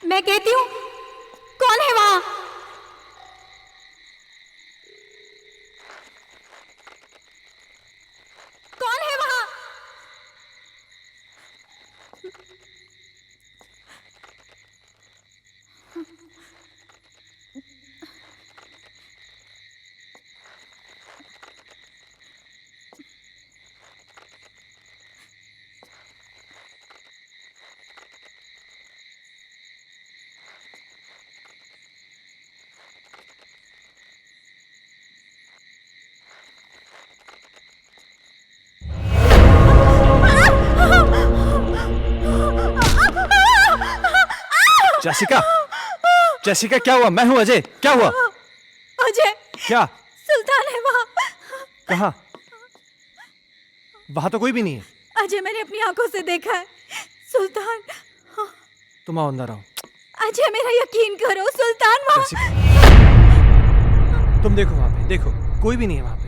मैं कहती हूँ, कौन है वहां? कौन है वहां? जेसिका, जेसिका क्या हुआ? मैं हूं अजय, क्या हुआ? अजय, क्या? सुल्तान है वहां। कहाँ? वहां तो कोई भी नहीं है। अजय, मैंने अपनी आंखों से देखा है। सुल्तान। तुम आओ अंदर आओ। अजय, मेरा यकीन करो, सुल्तान वहां। तुम देखो वहां पे, देखो कोई भी नहीं है वहां पे।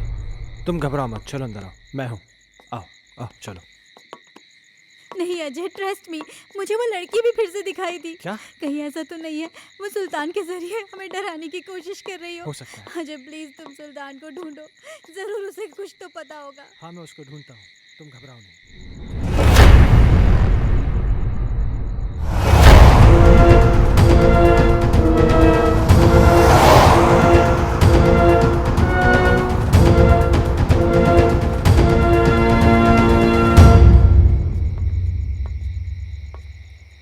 तुम घबराओ मत, चलो अंदर आओ, मैं हूं। आओ आओ चलो। नहीं अजय, ट्रस्ट मी, मुझे वो लड़की भी फिर से दिखाई दी। क्या? कहीं ऐसा तो नहीं है वो सुल्तान के जरिए हमें डराने की कोशिश कर रही हो सकता है। अजय प्लीज तुम सुल्तान को ढूंढो, जरूर उसे कुछ तो पता होगा। हाँ मैं उसको ढूंढता हूँ, तुम घबराओ नहीं।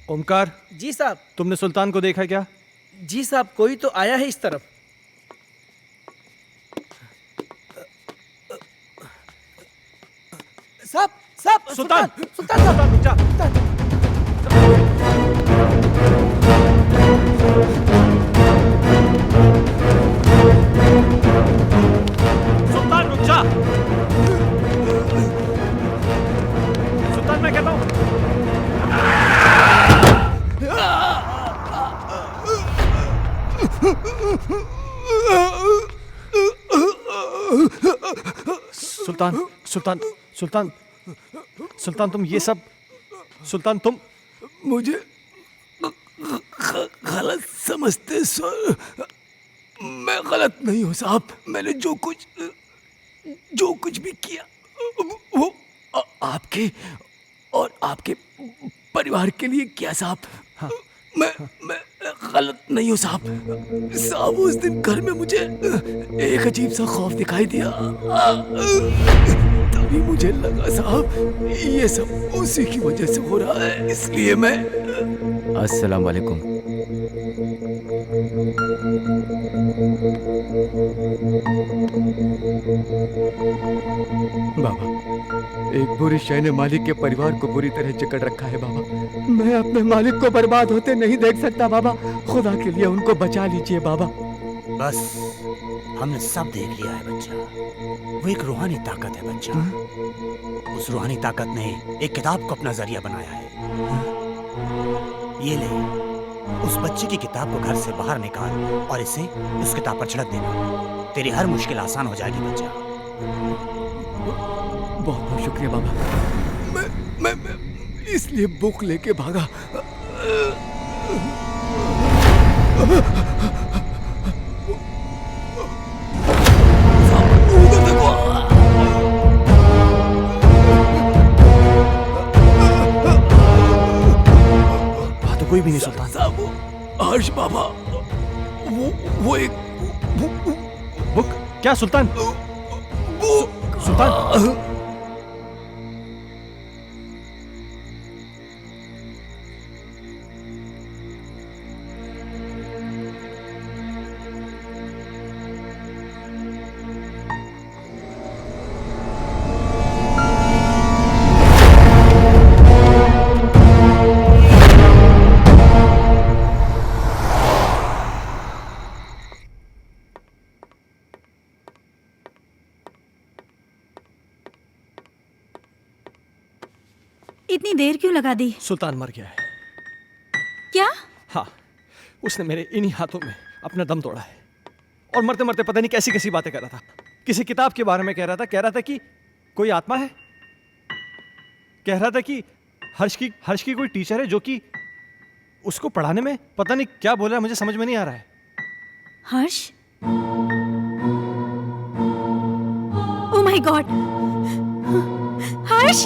ओमकार। जी साहब। तुमने सुल्तान को देखा क्या? जी साहब, कोई तो आया है इस तरफ। साहब, साहब, सुल्तान, सुल्तान साहब, रुक जा। सुल्तान रुक जा। सुल्तान मैं कहता हूँ। सुल्तान, सुल्तान, सुल्तान, सुल्तान तुम ये सब, सुल्तान तुम मुझे गलत समझते सर। मैं गलत नहीं हूँ साहब। मैंने जो कुछ भी किया वो आपके और आपके परिवार के लिए किया साहब। हाँ। मैं गलत नहीं हूँ साहब। साहब उस दिन घर में मुझे एक अजीब सा खौफ दिखाई दिया। तभी मुझे लगा साहब ये सब उसी की वजह से हो रहा है, इसलिए मैं। अस्सलाम वालेकुम। बाबा, एक बुरी शय ने मालिक के परिवार को बुरी तरह जकड़ रखा है बाबा। मैं अपने मालिक को बर्बाद होते नहीं देख सकता बाबा। खुदा के लिए उनको बचा लीजिए बाबा। बस हमने सब देख लिया है बच्चा। वो एक रूहानी ताकत है बच्चा। उस रूहानी ताकत ने एक किताब को अपना जरिया बनाया है। ये ले, उस बच्चे की किताब को घर से बाहर निकाल और इसे उस किताब पर छिड़क देना। तेरी हर मुश्किल आसान हो जाएगी बच्चा। बहुत बहुत शुक्रिया बाबा। मैं इसलिए बुक लेके भागा। वहां तो कोई भी नहीं सुल्तान। साहब, हर्ष बाबा, वो एक बुक। क्या सुल्तान? सुल्तान इतनी देर क्यों लगा दी? सुल्तान मर गया है। क्या? हाँ, उसने मेरे इन्हीं हाथों में अपना दम तोड़ा है। और मरते मरते पता नहीं कैसी कैसी बातें कर रहा था। किसी किताब के बारे में कह रहा था कि कोई आत्मा है। कह रहा था कि हर्ष की कोई टीचर है जो कि उसको पढ़ाने में पता नहीं क्या बोल रहा है, मुझे समझ में नहीं आ रहा है। हर्ष, ओ माय गॉड, हर्ष,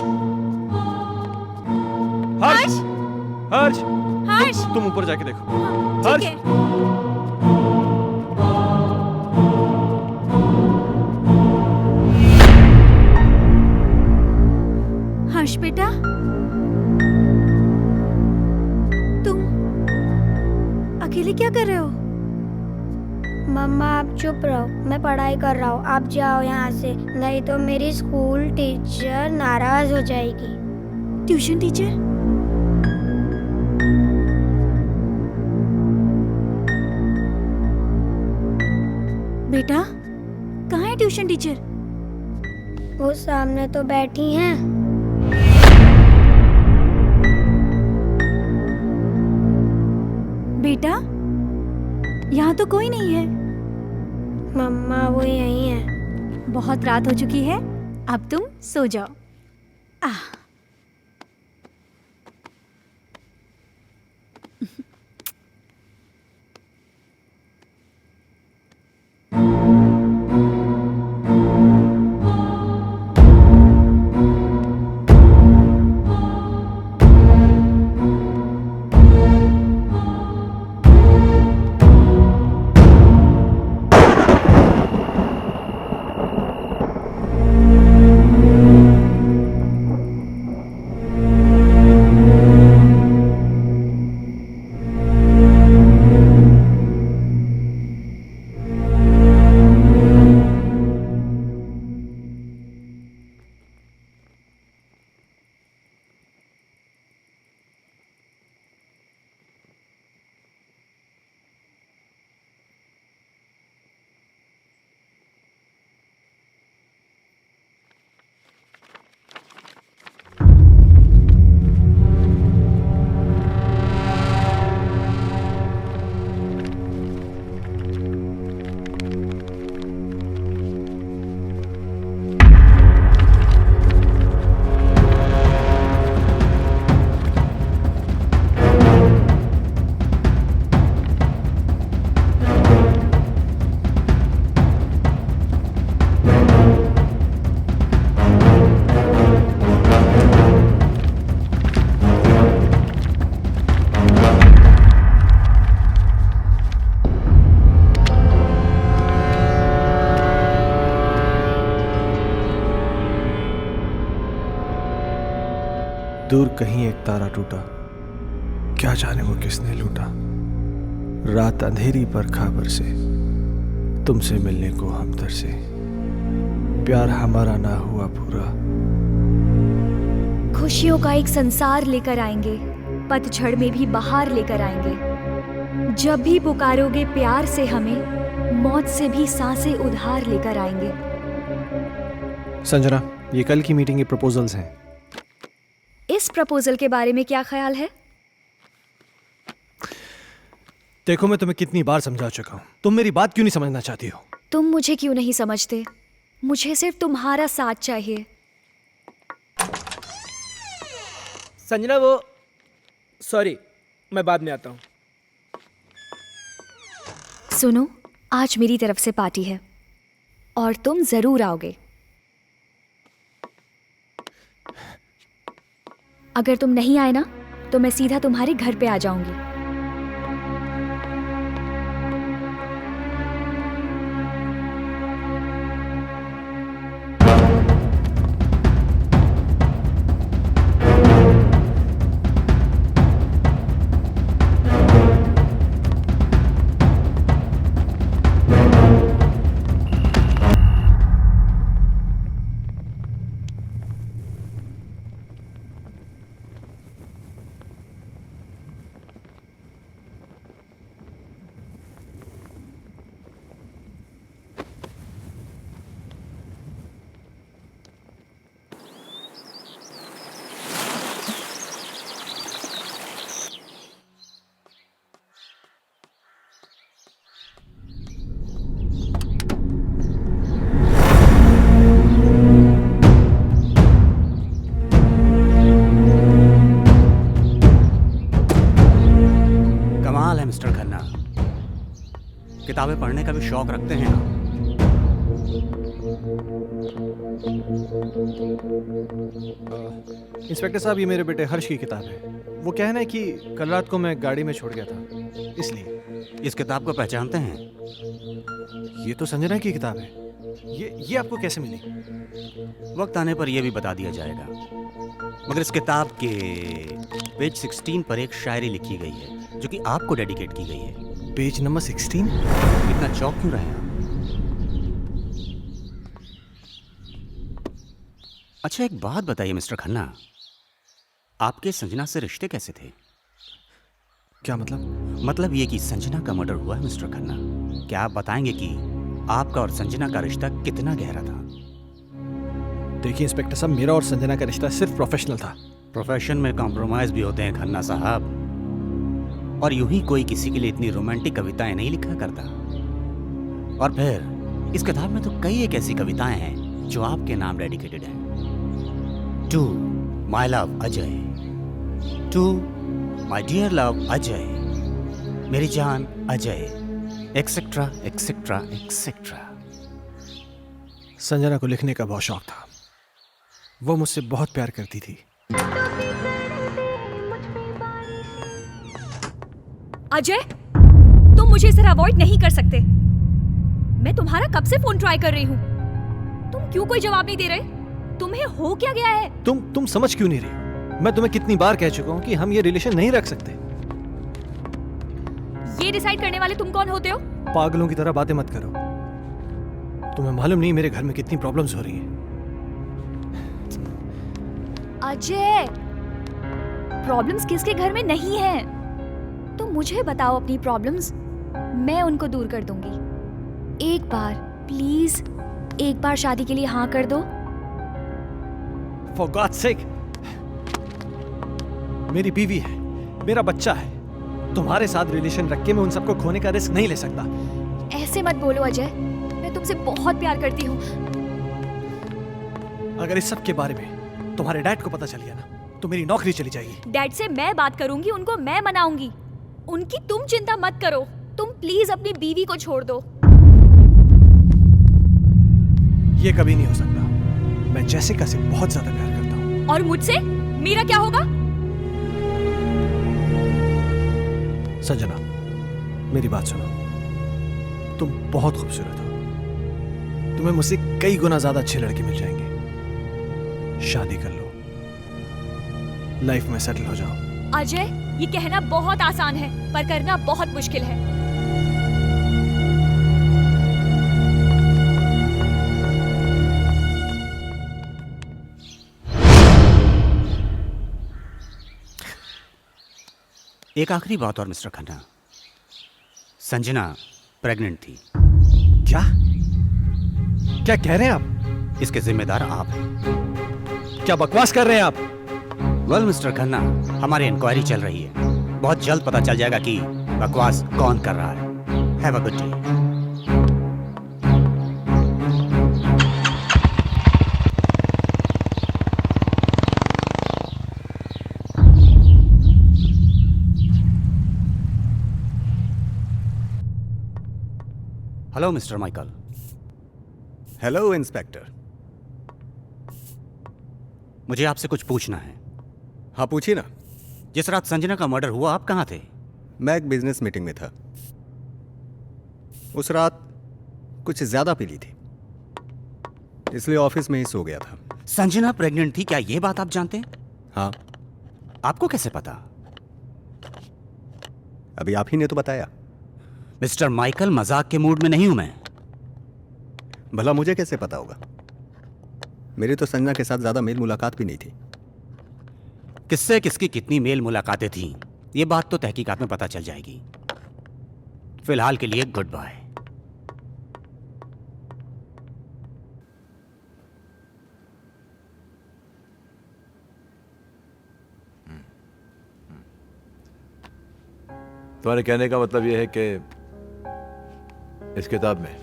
हर्ष, हर्ष, हर्ष, तुम ऊपर जाके देखो। ठीक हर्ष, है। हर्ष बेटा, तुम अकेले क्या कर रहे हो? मम्मा आप चुप रहो, मैं पढ़ाई कर रहा हूँ। आप जाओ यहाँ से, नहीं तो मेरी स्कूल टीचर नाराज हो जाएगी। Tuition teacher? बेटा, कहाँ है ट्यूशन टीचर? वो सामने तो बैठी हैं। बेटा, यहाँ तो कोई नहीं है। मम्मा वो यहीं है। बहुत रात हो चुकी है, अब तुम सो जाओ। आह, दूर कहीं एक तारा टूटा, क्या जाने वो किसने लूटा। रात अंधेरी पर खबर से, तुमसे मिलने को हम तरसे। प्यार हमारा ना हुआ पूरा। खुशियों का एक संसार लेकर आएंगे, पतझड़ में भी बहार लेकर आएंगे। जब भी पुकारोगे प्यार से हमें, मौत से भी सांसें उधार लेकर आएंगे। संजना, ये कल की मीटिंग के प्रपोजल्स हैं। इस प्रपोजल के बारे में क्या ख्याल है? देखो, मैं तुम्हें कितनी बार समझा चुका हूं, तुम मेरी बात क्यों नहीं समझना चाहती हो? तुम मुझे क्यों नहीं समझते? मुझे सिर्फ तुम्हारा साथ चाहिए। संजना, वो सॉरी, मैं बाद में आता हूँ। सुनो, आज मेरी तरफ से पार्टी है और तुम जरूर आओगे। अगर तुम नहीं आए ना, तो मैं सीधा तुम्हारे घर पे आ जाऊंगी। कमाल है मिस्टर खन्ना, किताबें पढ़ने का भी शौक रखते हैं आप। इंस्पेक्टर साहब, ये मेरे बेटे हर्ष की किताब है। वो क्या है ना कि कल रात को मैं गाड़ी में छोड़ गया था, इसलिए। इस किताब को पहचानते हैं? ये तो संजना की किताब है। ये आपको कैसे मिली? वक्त आने पर यह भी बता दिया जाएगा, मगर इस किताब के पेज 16 पर एक शायरी लिखी गई है जो कि आपको डेडिकेट की गई है। Page number 16? इतना चौंक क्यों रहे हैं आप? अच्छा, एक बात बताइए मिस्टर खन्ना, आपके संजना से रिश्ते कैसे थे? क्या मतलब? मतलब ये कि संजना का मर्डर हुआ है मिस्टर खन्ना। क्या आप बताएंगे कि आपका और संजना का रिश्ता कितना गहरा था? देखिए इंस्पेक्टर साहब, मेरा और संजना का रिश्ता सिर्फ प्रोफेशनल था। प्रोफेशन में कॉम्प्रोमाइज भी होते हैं खन्ना साहब, और यूं ही कोई किसी के लिए इतनी रोमांटिक कविताएं नहीं लिखा करता। और फिर इस किताब में तो कई एक ऐसी कविताएं हैं जो आपके नाम डेडिकेटेड हैं। To my love Ajay, to my dear love Ajay, मेरी जान Ajay, etcetera etcetera etcetera. Sanjana को लिखने का बहुत शौक था। वो मुझसे बहुत प्यार करती थी। अजय, तुम मुझे इस तरह अवॉइड नहीं कर सकते। मैं तुम्हारा कब से फोन ट्राई कर रही हूँ, तुम क्यों कोई जवाब नहीं दे रहे? तुम्हें हो क्या गया है? तुम समझ क्यों नहीं रही? मैं तुम्हें कितनी बार कह चुका हूँ कि हम ये रिलेशन नहीं रख सकते। ये डिसाइड करने वाले तुम कौन होते हो? पागलों की तरह बातें मत करो। तुम्हें मालूम नहीं मेरे घर में कितनी प्रॉब्लम्स हो रही हैं। अजय, प्रॉब्लम्स किसके घर में नहीं है? तुम मुझे बताओ अपनी प्रॉब्लम्स, मैं उनको दूर कर दूंगी। एक बार प्लीज, एक बार शादी के लिए हाँ कर दो। For God's sake, मेरी बीवी है, मेरा बच्चा है। तुम्हारे साथ रिलेशन रख के मैं उन सबको खोने का रिस्क नहीं ले सकता। ऐसे मत बोलो अजय, मैं तुमसे बहुत प्यार करती हूँ। अगर इस सब के बारे में तुम्हारे डैड को पता चल गया ना, तो मेरी नौकरी चली जाएगी। डैड से मैं बात करूंगी, उनको मैं मनाऊंगी। उनकी तुम चिंता मत करो। तुम प्लीज अपनी बीवी को छोड़ दो। ये कभी नहीं हो सकता। मैं जेसिका से बहुत ज्यादा प्यार करता हूँ। और मुझसे मेरा क्या होगा? संजना, मेरी बात सुनो। तुम बहुत खूबसूरत हो। तुम्हें मुझसे कई गुना ज्यादा अच्छे लड़के मिल जाएंगे। शादी कर लो, लाइफ में सेटल हो जाओ। अजय, ये कहना बहुत आसान है पर करना बहुत मुश्किल है। एक आखिरी बात और मिस्टर खन्ना, संजना प्रेग्नेंट थी। क्या क्या कह रहे हैं आप? इसके जिम्मेदार आप हैं। क्या बकवास कर रहे हैं आप? वेल मिस्टर खन्ना, हमारी इंक्वायरी चल रही है। बहुत जल्द पता चल जाएगा कि बकवास कौन कर रहा है। Have a good day. Hello mister Michael. Hello inspector. मुझे आपसे कुछ पूछना है। हाँ पूछिए ना। जिस रात संजना का मर्डर हुआ आप कहाँ थे? मैं एक बिजनेस मीटिंग में था। उस रात कुछ ज्यादा पी ली थी, इसलिए ऑफिस में ही सो गया था। संजना प्रेग्नेंट थी, क्या ये बात आप जानते हैं? हाँ। आपको कैसे पता? अभी आप ही ने तो बताया। मिस्टर माइकल, मजाक के मूड में नहीं हूं मैं। भला मुझे कैसे पता होगा? मेरी तो संजना के साथ ज्यादा मेल मुलाकात भी नहीं थी। किससे किसकी कितनी मेल मुलाकातें थीं, ये बात तो तहकीकात में पता चल जाएगी। फिलहाल के लिए गुड बाय। तुम्हारे कहने का मतलब यह है कि इस किताब में,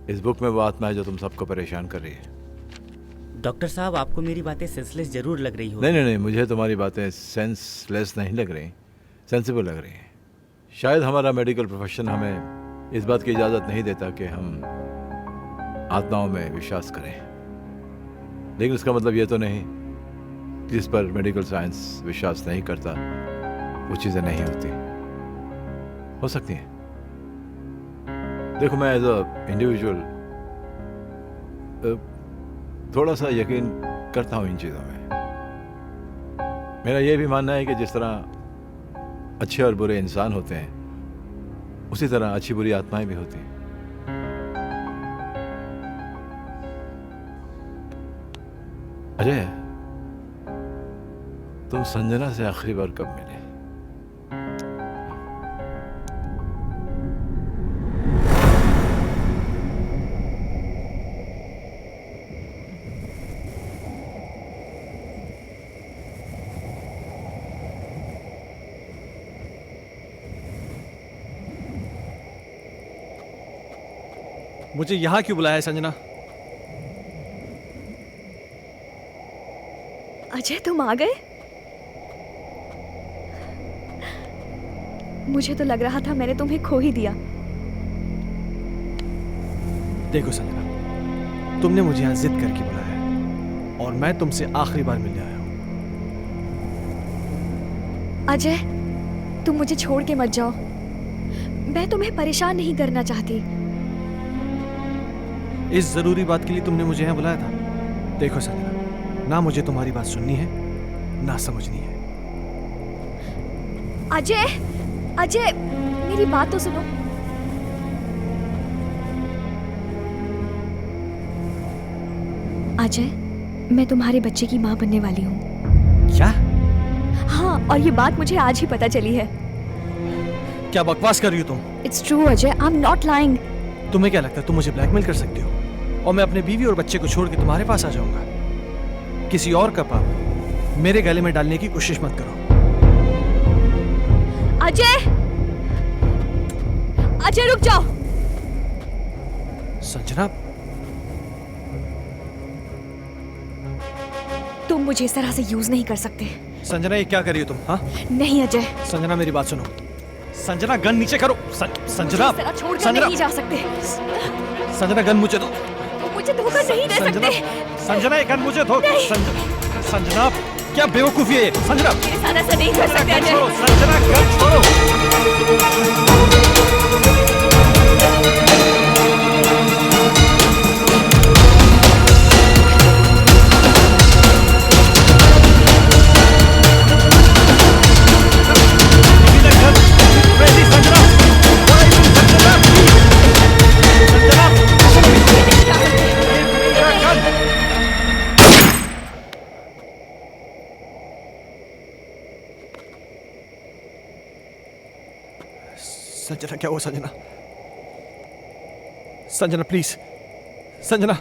इस बुक में वो आत्मा है जो तुम सबको परेशान कर रही है। डॉक्टर साहब, आपको मेरी बातें सेंसलेस जरूर लग रही हो। नहीं, मुझे तुम्हारी बातें सेंसलेस नहीं लग रही, सेंसिबल लग रही हैं। शायद हमारा मेडिकल प्रोफेशन हमें इस बात की इजाज़त नहीं देता कि हम आत्माओं में विश्वास करें, लेकिन इसका मतलब ये तो नहीं जिस पर मेडिकल साइंस विश्वास नहीं करता वो चीज़ें नहीं होती, हो सकती हैं। देखो, मैं एज अ इंडिविजुअल थोड़ा सा यकीन करता हूँ इन चीज़ों में। मेरा ये भी मानना है कि जिस तरह अच्छे और बुरे इंसान होते हैं, उसी तरह अच्छी बुरी आत्माएं भी होती हैं। अजय, तुम संजना से आखिरी बार कब मिले? मुझे यहाँ क्यों बुलाया है संजना? अजय, तुम आ गए? मुझे तो लग रहा था मैंने तुम्हें खो ही दिया। देखो संजना, तुमने मुझे यहाँ जिद करके बुलाया है और मैं तुमसे आखिरी बार मिलने आया हूँ। अजय, तुम मुझे छोड़ के मत जाओ। मैं तुम्हें परेशान नहीं करना चाहती। इस जरूरी बात के लिए तुमने मुझे यहाँ बुलाया था? देखो संजना, ना मुझे तुम्हारी बात सुननी है ना समझनी है। अजय, अजय, मेरी बात तो सुनो। अजय, मैं तुम्हारे बच्चे की माँ बनने वाली हूँ। क्या? हाँ, और ये बात मुझे आज ही पता चली है। क्या बकवास कर रही हो तुम? It's true Ajay, I am not lying. तुम्हें क्या लगता है तुम मुझे ब्लैकमेल कर सकती हो और मैं अपने बीवी और बच्चे को छोड़ के तुम्हारे पास आ जाऊंगा? किसी और का पाप मेरे गले में डालने की कोशिश मत करो। अजय, अजय रुक जाओ। संजना, तुम मुझे इस तरह से यूज नहीं कर सकते। संजना, ये क्या कर रही हो तुम? हाँ, नहीं अजय। संजना, मेरी बात सुनो। संजना, गन नीचे करो। संजना, इस तरह छोड़कर संजना, नहीं जा सकते। संजना, गन मुझे दो। मुझे धोखा नहीं दे सकते। संजना, ये गन मुझे दो। संजना, क्या बेवकूफी है ये? संजना, मेरे साथ ऐसा नहीं कर सकते अजय। संजना, गन छोड़ो। संजना, क्या हुआ संजना? संजना, प्लीज। संजना,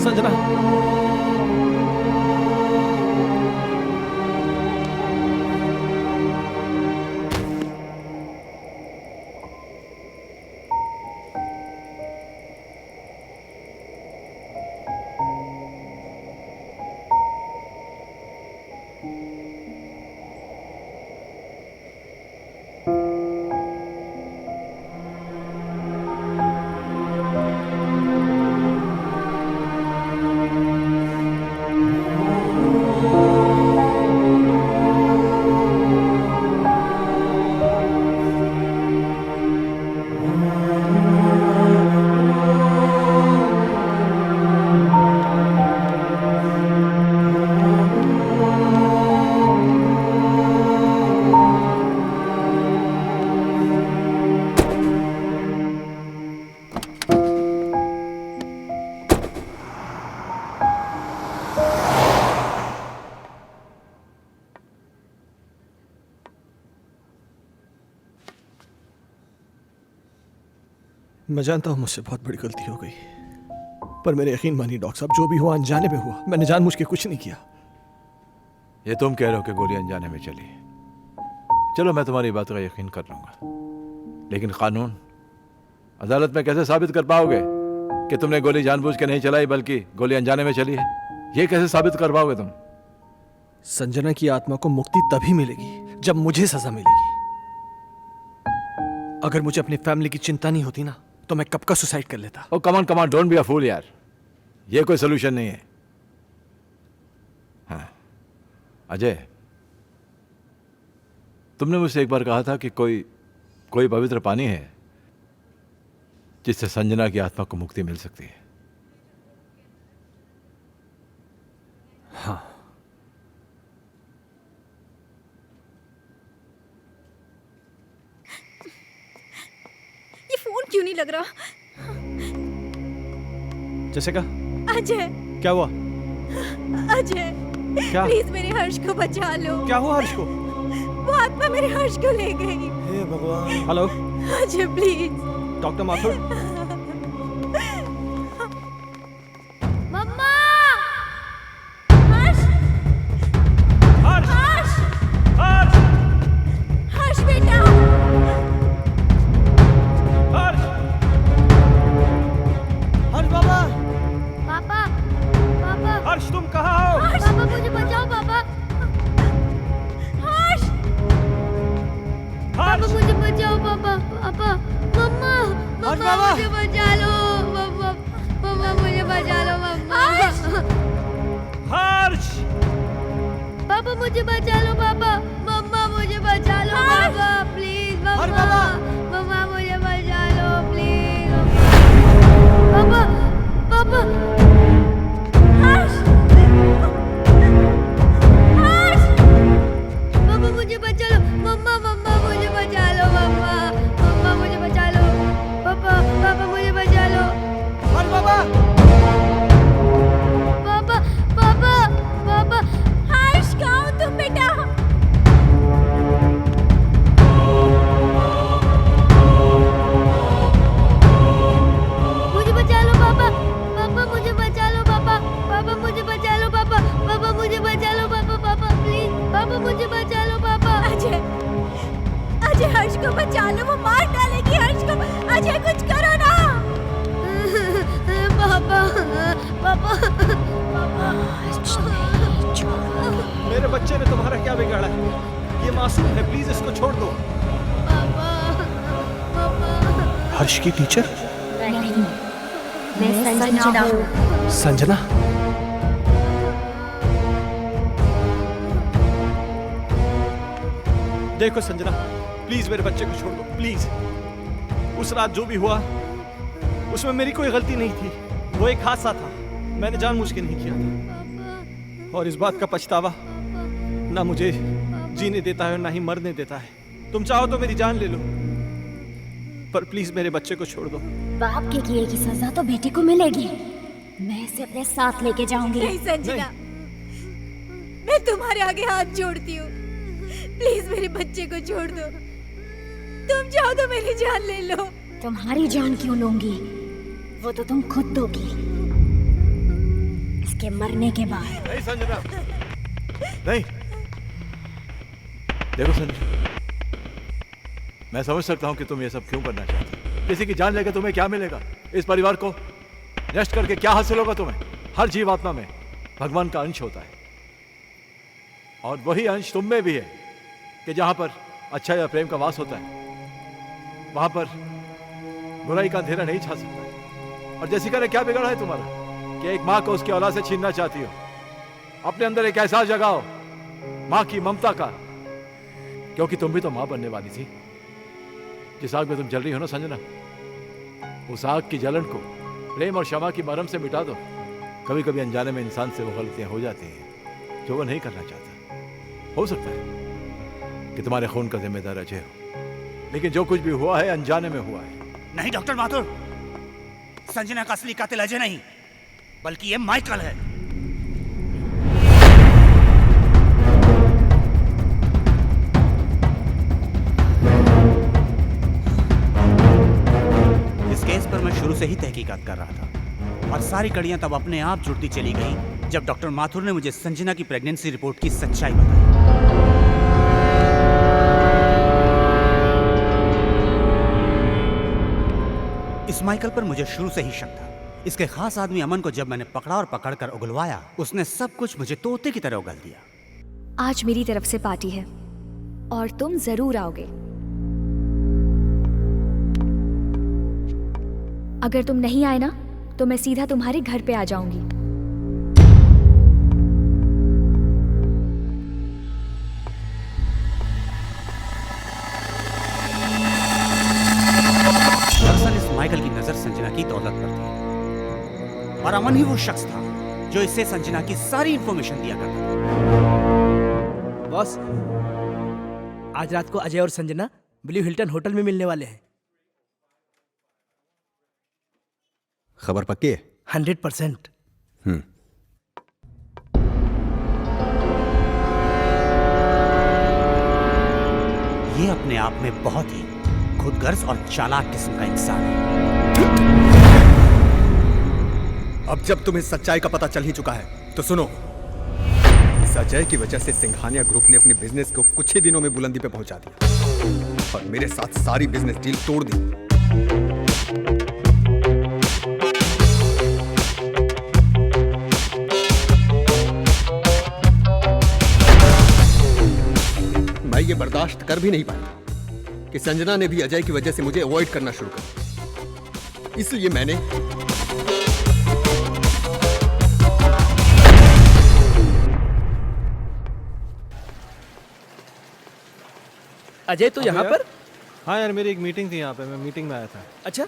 संजना, मैं जानता हूं मुझसे बहुत बड़ी गलती हो गई, पर मेरे यकीन मानिए डॉक्टर साहब, जो भी हुआ अनजाने में हुआ। मैंने जानबूझ के कुछ नहीं किया। ये तुम कह रहे हो कि गोली अनजाने में चली। चलो मैं तुम्हारी बात का यकीन कर लूंगा, लेकिन कानून अदालत में कैसे साबित कर पाओगे कि तुमने गोली जानबूझ के नहीं चलाई बल्कि गोली अनजाने में चली है? ये कैसे साबित कर पाओगे तुम? संजना की आत्मा को मुक्ति तभी मिलेगी जब मुझे सजा मिलेगी। अगर मुझे अपनी फैमिली की चिंता नहीं होती ना, तो मैं कब का सुसाइड कर लेता। ओ कमान कमान, डोंट बी अ फूल यार, ये कोई सोल्यूशन नहीं है। हाँ अजय, तुमने मुझसे एक बार कहा था कि कोई पवित्र पानी है जिससे संजना की आत्मा को मुक्ति मिल सकती है। हाँ, ये फोन क्यों नहीं लग रहा? जैसिका, अजय, क्या हुआ? अजय, क्या? प्लीज मेरे हर्ष को बचा लो। क्या हुआ हर्ष को? वो आत्मा मेरे हर्ष को ले गई। हे भगवान। Hello Ajay please. Doctor Mathur. मम्मा! हर्ष! हर्ष! हर्ष! हर्ष! हर्ष बेटा! हर्ष! हर्ष बाबा! पापा! पापा! हर्ष तुम कहाँ हो? पापा मुझे बचाओ पापा! हर्ष! पापा मुझे बचाओ पापा! पापा! मम्मा! मम्मा मुझे बचा लो! मम्मा! मम्मा मुझे बचा लो मम्मा! हर्ष! पापा मुझे बचा लो पापा! मम्मा मुझे बचा लो पापा! प्लीज मम्मा! मम्मा मुझे बचा लो प्लीज! पापा! पापा! हर्ष! हर्ष! पापा मुझे बचा लो! मम्मा! मम्मा मुझे बचा लो मम्मा! मम्मा मुझे बचा लो! पापा! पापा मुझे बचा लो! हर्ष बाबा! पापा! पापा! पापा! हर्ष कहाँ हो तुम बेटा? मुझे बचा लो पापा! पापा मुझे बचा लो पापा! पापा मुझे बचा लो पापा! पापा मुझे बचा लो पापा! पापा प्लीज! पापा मुझे बचा लो पापा! अजय! अजय हर्ष को बचा लो, वो मार डालेगी हर्ष को। अजय कुछ करो ना। पापा! पापा! पापा! मेरे बच्चे ने तुम्हारा क्या बिगाड़ा है? ये मासूम है, प्लीज इसको छोड़ दो। पापा! पापा! हर्ष की टीचर? नहीं, मैं संजना हूँ। संजना? देखो संजना, प्लीज मेरे बच्चे को छोड़ दो, प्लीज। उस रात जो भी हुआ उसमें मेरी कोई गलती नहीं थी। वो एक हादसा था, मैंने जानबूझ के नहीं किया था। और इस बात का पछतावा ना मुझे जीने देता है और ना ही मरने देता है। तुम चाहो तो मेरी जान ले लो, पर प्लीज मेरे बच्चे को छोड़ दो। बाप के किए की सजा तो बेटे को मिलेगी। मैं इसे अपने साथ लेके जाऊंगी। नहीं संजना, मैं तुम्हारे आगे हाथ जोड़ती हूँ, प्लीज मेरे बच्चे को छोड़ दो। तुम चाहो तो मेरी जान ले लो। तुम्हारी जान क्यों लूंगी? वो तो तुम खुद दोगी इसके मरने के बाद। नहीं संजना, नहीं। देखो संजना, मैं समझ सकता हूं कि तुम ये सब क्यों करना चाहते हो। किसी की जान लेकर तुम्हें क्या मिलेगा? इस परिवार को नष्ट करके क्या हासिल होगा तुम्हें? हर जीवात्मा में भगवान का अंश होता है, और वही अंश तुम में भी है कि जहां पर अच्छा या प्रेम का वास होता है, वहां पर बुराई का अंधेरा नहीं छा सकता। और जैसिका ने क्या बिगाड़ा है तुम्हारा कि एक माँ को उसकी औलाद से छीनना चाहती हो? अपने अंदर एक एहसास जगाओ माँ की ममता का, क्योंकि तुम भी तो माँ बनने वाली थी। जिस आग में तुम जल रही हो ना संजना, उस आग की जलन को प्रेम और क्षमा की मरहम से मिटा दो। कभी कभी अनजाने में इंसान से वो गलतियां हो जाती हैं जो वो नहीं करना चाहता। हो सकता है कि तुम्हारे खून का जिम्मेदार अजय हो, लेकिन जो कुछ भी हुआ है अनजाने में हुआ है। नहीं डॉक्टर माथुर, संजना का असली कातिल अजय नहीं, बल्कि ये माइकल है। इस केस पर मैं शुरू से ही तहकीकात कर रहा था। और सारी कड़ियां तब अपने आप जुड़ती चली गई जब डॉक्टर माथुर ने मुझे संजना की प्रेगनेंसी रिपोर्ट की सच्चाई बताई। इस माइकल पर मुझे शुरू से ही शक था। इसके खास आदमी अमन को जब मैंने पकड़ा और पकड़कर उगलवाया, उसने सब कुछ मुझे तोते की तरह उगल दिया। आज मेरी तरफ से पार्टी है और तुम जरूर आओगे। अगर तुम नहीं आए ना तो मैं सीधा तुम्हारे घर पे आ जाऊंगी। दरअसल इस माइकल की नजर संजना की दौलत पर थी और अमन ही वो शख्स था जो इससे संजना की सारी इंफॉर्मेशन दिया करता था। बॉस, आज रात को अजय और संजना ब्लू हिल्टन होटल में मिलने वाले हैं। खबर पक्की है? 100%। ये अपने आप में बहुत ही खुदगर्ज और चालाक किस्म का इंसान है। अब जब तुम्हें सच्चाई का पता चल ही चुका है तो सुनो। इस अजय की वजह से सिंघानिया ग्रुप ने अपने बिजनेस को कुछ ही दिनों में बुलंदी पे पहुंचा दिया और मेरे साथ सारी बिजनेस डील तोड़ दी। मैं ये बर्दाश्त कर भी नहीं पाया कि संजना ने भी अजय की वजह से मुझे अवॉइड करना शुरू कर दिया। इसलिए मैंने अजय तो यहाँ पर? हाँ यार, मेरी एक मीटिंग थी यहाँ पे, मैं मीटिंग में आया था। अच्छा,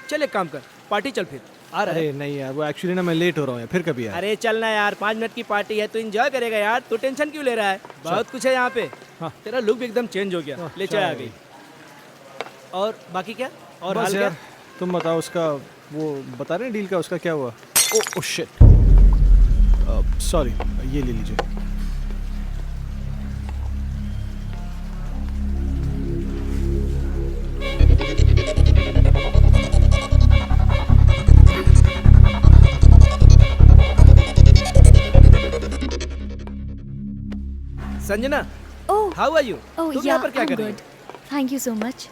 चल एक काम कर, पार्टी चल फिर। आ रहा है? अरे नहीं यार, वो एक्चुअली ना मैं लेट हो रहा हूँ यार, फिर कभी यार। अरे चलना यार, 5 मिनट की पार्टी है तो एंजॉय करेगा यार। तू टेंशन क्यों ले रहा है? बहुत कुछ है यहाँ पे। हाँ। तेरा लुक भी एकदम चेंज हो गया। ले चाय आ गई। और बाकी क्या? और हाल क्या? तुम बताओ, उसका वो बता रहे हैं डील का, उसका क्या हुआ? ओह शिट, सॉरी, ये ले लीजिए। संजना, ओह, हाउ आर यू? ओह तुम या, यहाँ पर क्या I'm कर रही good. Thank you so much.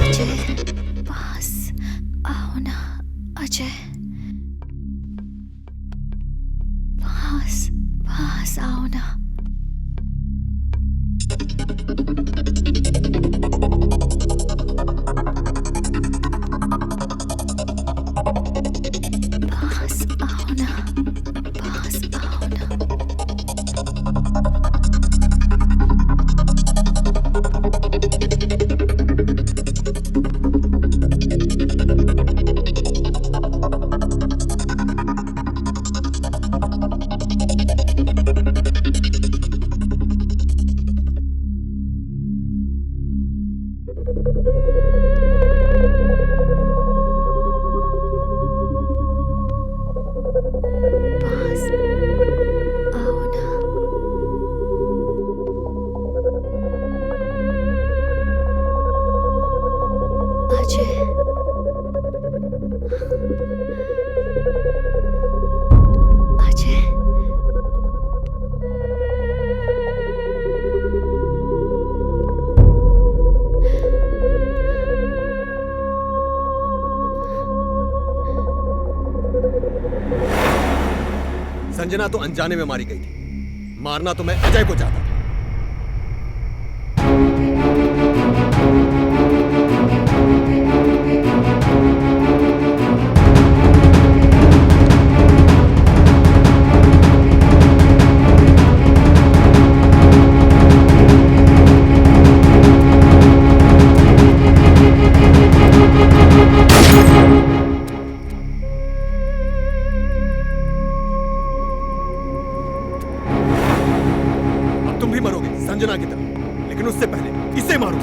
Ajay, पास आओ ना अजय। पास आओ ना। पास आओ ना, पास आओ ना। संजना तो अनजाने में मारी गई थी, मारना तो मैं अजय को चाहता था। तुम भी मरोगे संजना की तरह, लेकिन उससे पहले इसे मारो।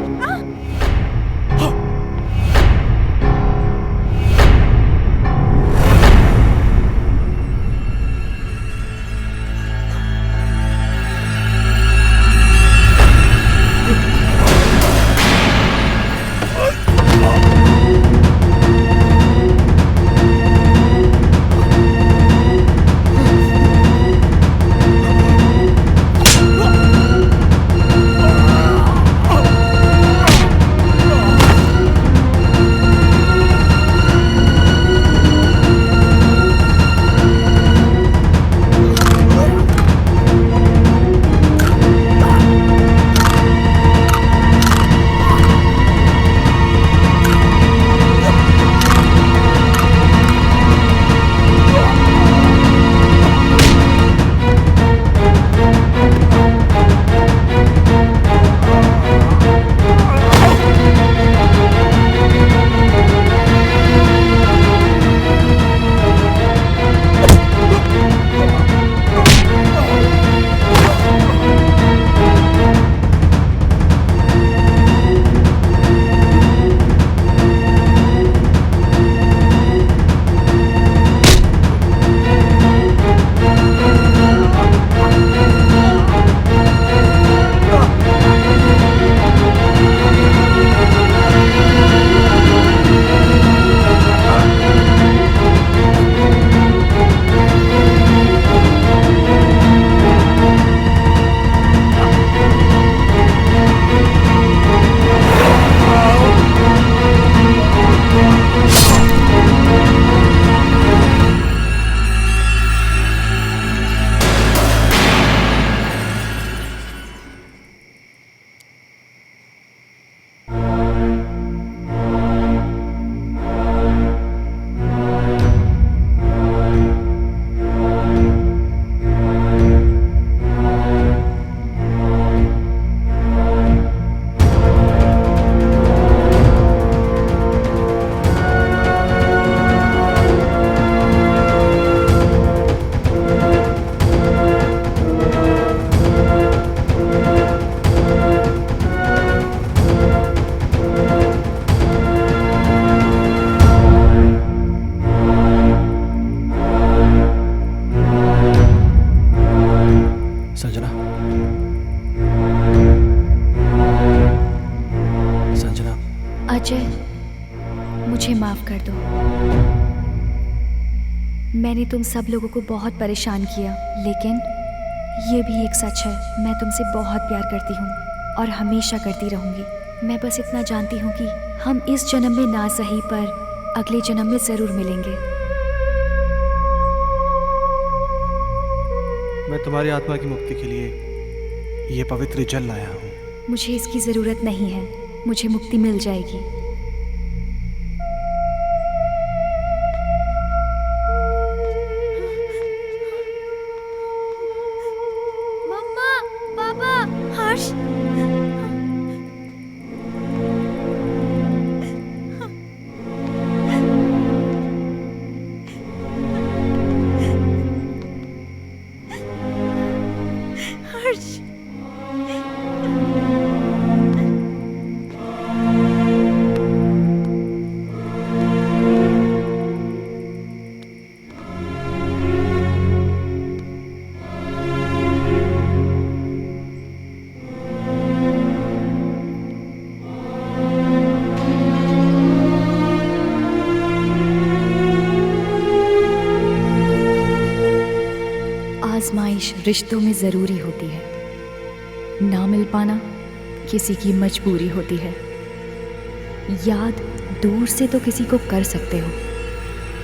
मुझे माफ कर दो। मैंने तुम सब लोगों को बहुत परेशान किया, लेकिन ये भी एक सच है, मैं तुमसे बहुत प्यार करती हूँ और हमेशा करती रहूंगी। मैं बस इतना जानती हूँ कि हम इस जन्म में ना सही पर अगले जन्म में जरूर मिलेंगे। मैं तुम्हारी आत्मा की मुक्ति के लिए ये पवित्र जल लाया हूँ। मुझे इसकी जरूरत नहीं है, मुझे मुक्ति मिल जाएगी। मम्मा, पापा, हर्ष। हर्ष। आजमाइश रिश्तों में ज़रूरी होती है, ना मिल पाना किसी की मजबूरी होती है। याद दूर से तो किसी को कर सकते हो,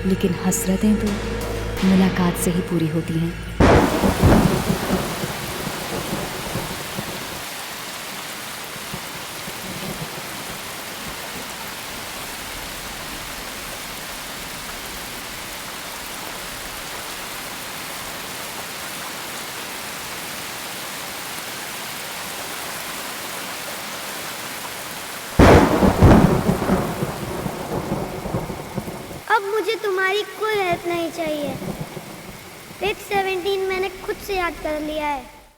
लेकिन हसरतें तो मुलाकात से ही पूरी होती हैं। अब मुझे तुम्हारी कोई हेल्प नहीं चाहिए। पेज 17 मैंने खुद से याद कर लिया है।